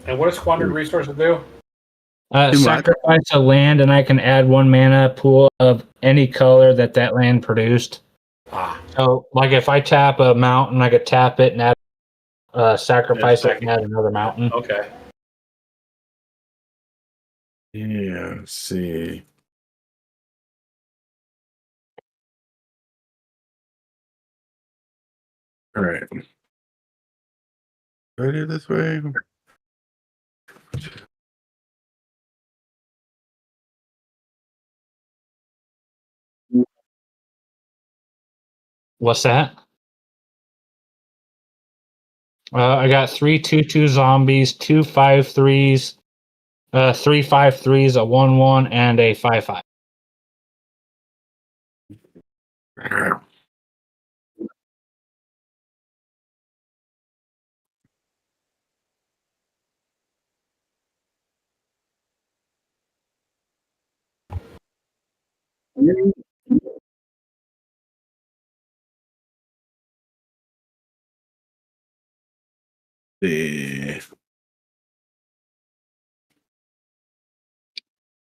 And what does Squandered Resources do? Too much. Sacrifice a land, and I can add 1 mana pool of any color that land produced. Ah, So, like if I tap a mountain, I could tap it and add sacrifice it and add another mountain. okay. Yeah, let's see. All right. Do I do it this way? What's that? I got 3 2/2 zombies, 2 5/3s, 3 5/3s, a 1/1, and a 5/5. See.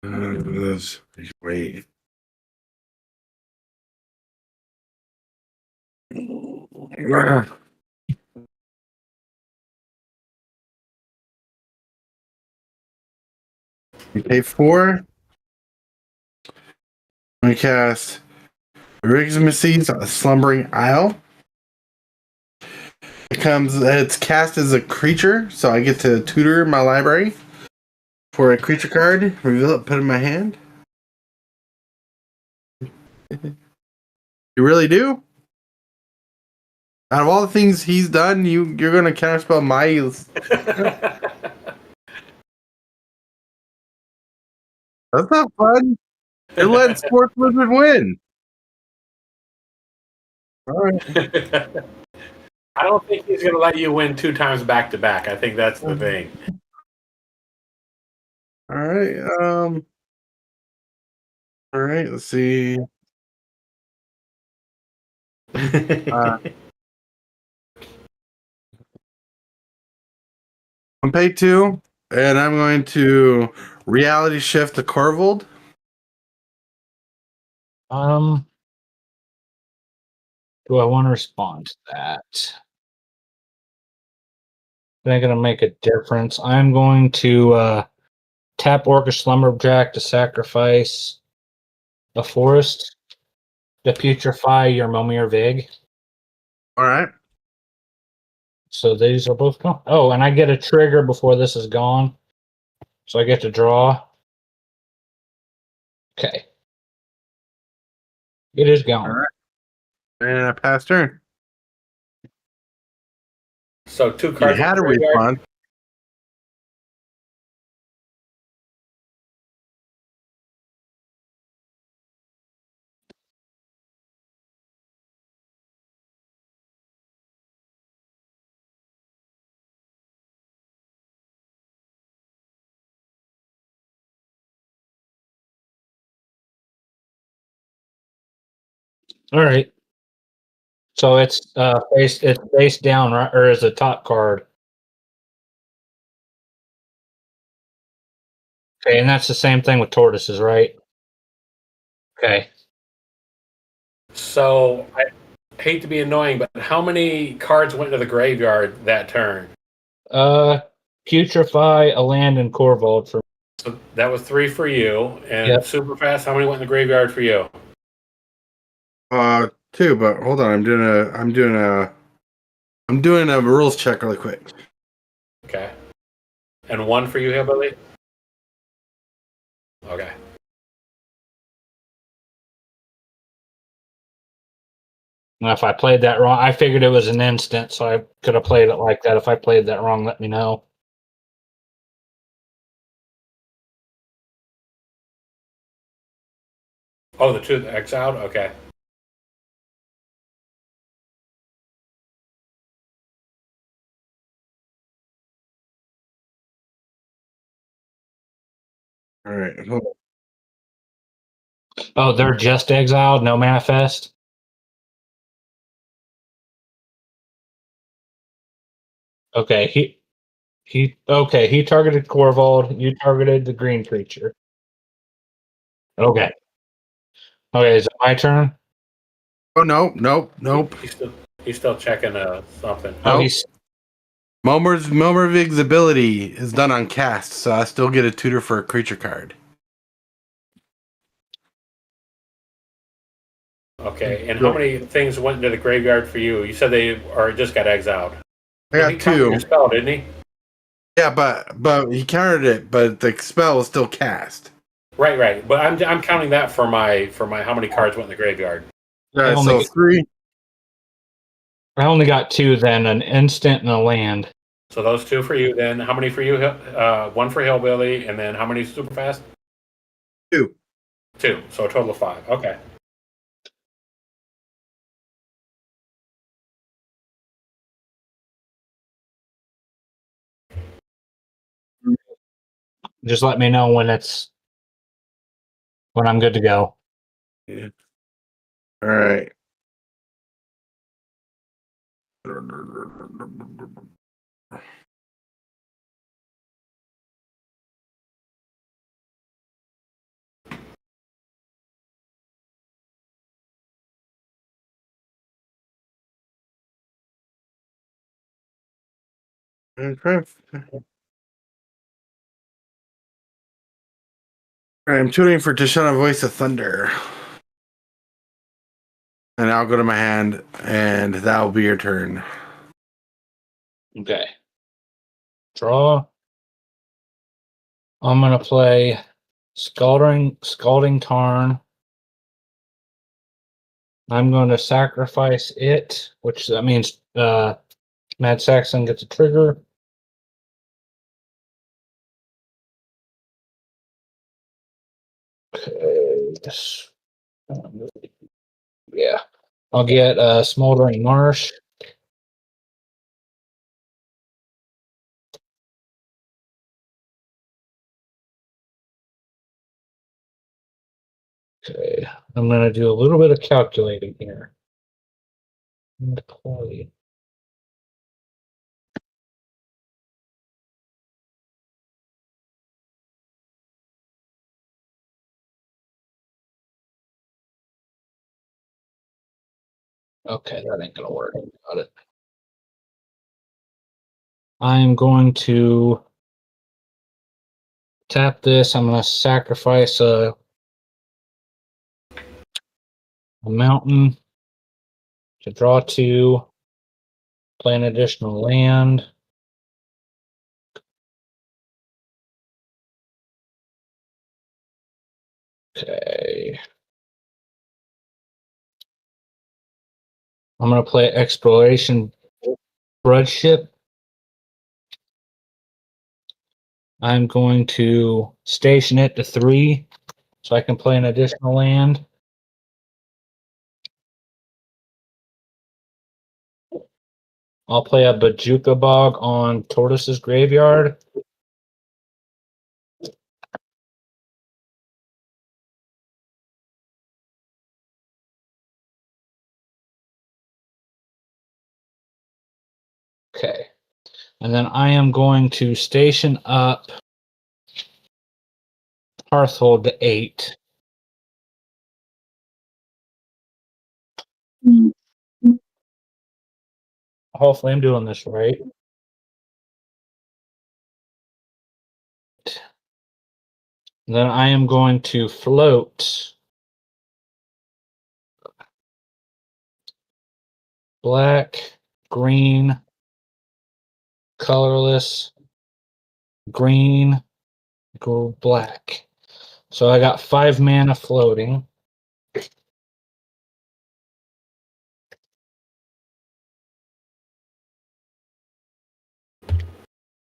Let's wait. You pay 4. We cast Rigsmacy's Slumbering Isle. It's cast as a creature, so I get to tutor my library for a creature card, reveal it, put it in my hand. You really do? Out of all the things he's done, you're gonna counterspell my. That's not fun. It let Sports Wizard win. All right. I don't think he's going to let you win 2 times back to back. I think that's the thing. All right. All right. Let's see. On page 2, and I'm going to reality shift to Corvold. Do I want to respond to that? They're going to make a difference. I'm going to tap Orcish Lumberjack to sacrifice a forest to putrefy your Momir Vig. All right. So these are both gone. Oh, and I get a trigger before this is gone. So I get to draw. Okay. It is gone. All right. And I pass turn. So 2 You cards. had a in the graveyard. respawn. All right. So it's face down, right, or is a top card. Okay, and that's the same thing with tortoises, right? Okay. So I hate to be annoying, but how many cards went to the graveyard that turn? Putrefy, a land, and Corvold for. So that was 3 for you. And Yep. super fast, how many went in the graveyard for you? 2, but hold on. I'm doing a rules check really quick. Okay. And 1 for you, Hillbilly? Okay. And if I played that wrong, I figured it was an instant, so I could have played it like that. If I played that wrong, let me know. Oh, the 2 exiled? Okay. All right. Hold on. Oh, they're just exiled, no manifest. Okay, he targeted Corvold. You targeted the green creature. Okay. Okay, is it my turn? Oh, nope. He's still checking something. Oh, Nope. he's Momorvig's ability is done on cast, so I still get a tutor for a creature card. Okay, and how many things went into the graveyard for you? You said they or just got exiled. I got He countered 2. your spell, didn't he? Yeah, but he countered it, but the spell is still cast. Right. But I'm counting that for my how many cards went in the graveyard. Yeah, only so get- 3. I only got 2 then, an instant and a land. So those 2 for you. Then how many for you? 1 for Hillbilly, and then how many super fast? 2. 2. So a total of 5. Okay. Just let me know when I'm good to go. Yeah. All right. I'm tuning for Tishana Voice of Thunder. And I'll go to my hand, and that will be your turn. Okay. Draw. I'm gonna play Scalding Tarn. I'm going to sacrifice it, which that means Mad Saxon gets a trigger. Okay. this. Yeah. I'll get Smoldering Marsh. Okay. I'm going to do a little bit of calculating here. McCoy. Okay, that ain't gonna work. Got it. I'm going to tap this. I'm gonna sacrifice a mountain to draw 2, play an additional land. Okay. I'm gonna play Exploration Broodship. I'm going to station it to 3 so I can play an additional land. I'll play a Bajuka Bog on Tortoise's Graveyard. Okay. And then I am going to station up Hearthhold to 8. Hopefully I'm doing this right. Then I am going to float black, green, colorless, green, gold, black. So I got 5 mana floating.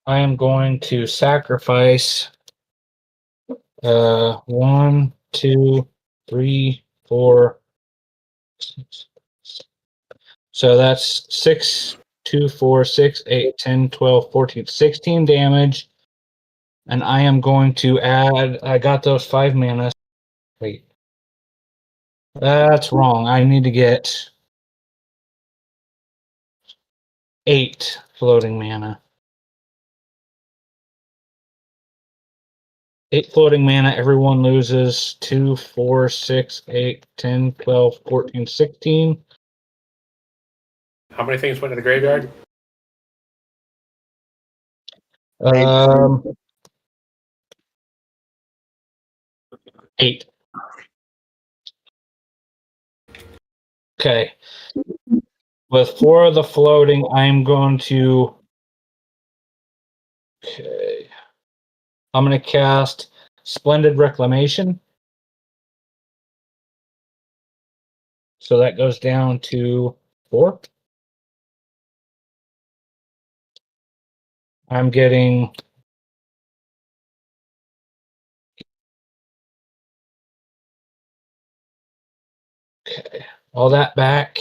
I am going to sacrifice 1, 2, 3, 4, 6. So that's 6, 2, 4, 6, 8, 10, 12, 14, 16 damage. And I am going to add, I got those 5 mana. Wait. That's wrong. I need to get 8 floating mana. 8 floating mana, everyone loses 2, 4, 6, 8, 10, 12, 14, 16. How many things went to the graveyard? 8. Okay. With 4 of the floating, I'm going to. Okay. I'm going to cast Splendid Reclamation. So that goes down to 4. I'm getting. Okay. All that back.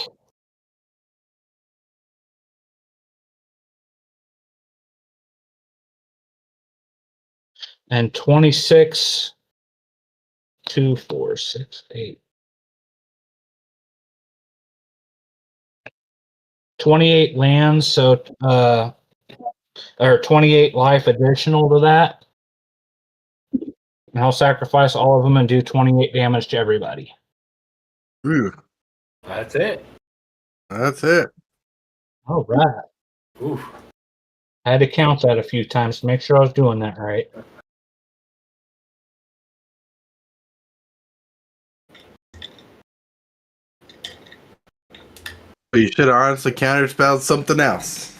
And 26, 2, 4, 6, 8. 28 lands, so or 28 life additional to that. And I'll sacrifice all of them and do 28 damage to everybody. Ooh, That's it. that's it. All right. Oof. I had to count that a few times to make sure I was doing that right. But you should have honestly counterspelled something else.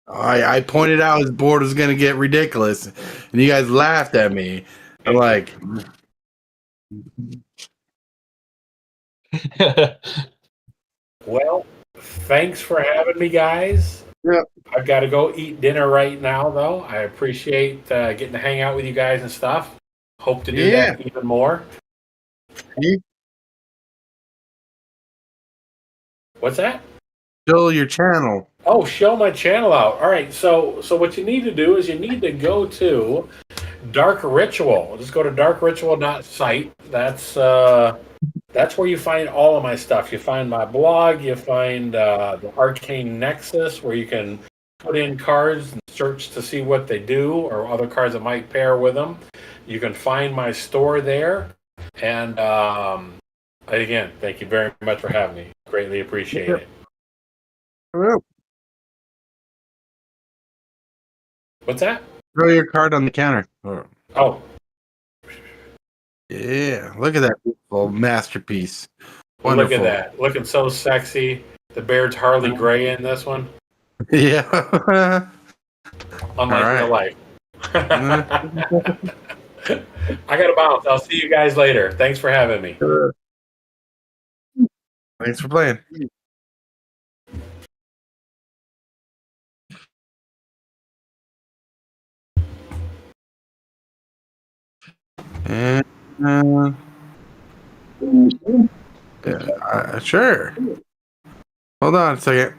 I pointed out his board was going to get ridiculous, and you guys laughed at me. I'm like, Well, thanks for having me, guys. Yep. I've got to go eat dinner right now, though. I appreciate getting to hang out with you guys and stuff. Hope to do that even more. What's that? Show your channel. Oh, show my channel out. All right. So what you need to do is you need to go to Dark Ritual. Just go to darkritual.site. That's where you find all of my stuff. You find my blog. You find the Arcane Nexus, where you can put in cards and search to see what they do or other cards that might pair with them. You can find my store there. And again, thank you very much for having me. Greatly appreciate it. What's that? Throw your card on the counter. Oh, Yeah, look at that beautiful masterpiece. look Wonderful. at that. Looking so sexy. The Baird's Harley Gray in this one. Yeah. Unlike real life. I got to bounce. I'll see you guys later. Thanks for having me. Thanks for playing. And, sure. Hold on a second.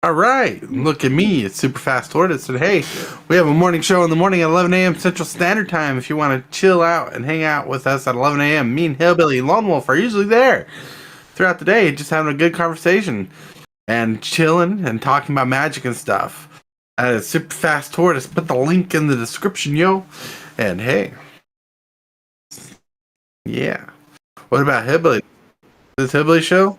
All right, look at me. It's Super Fast Tortoise. And hey, we have a morning show in the morning at 11 a.m. Central Standard Time. If you want to chill out and hang out with us at 11 a.m., me and Hillbilly and Lone Wolf are usually there throughout the day, just having a good conversation and chilling and talking about magic and stuff. It's Super Fast Tortoise. Put the link in the description, yo. And hey, yeah. What about Hillbilly? This Hillbilly show?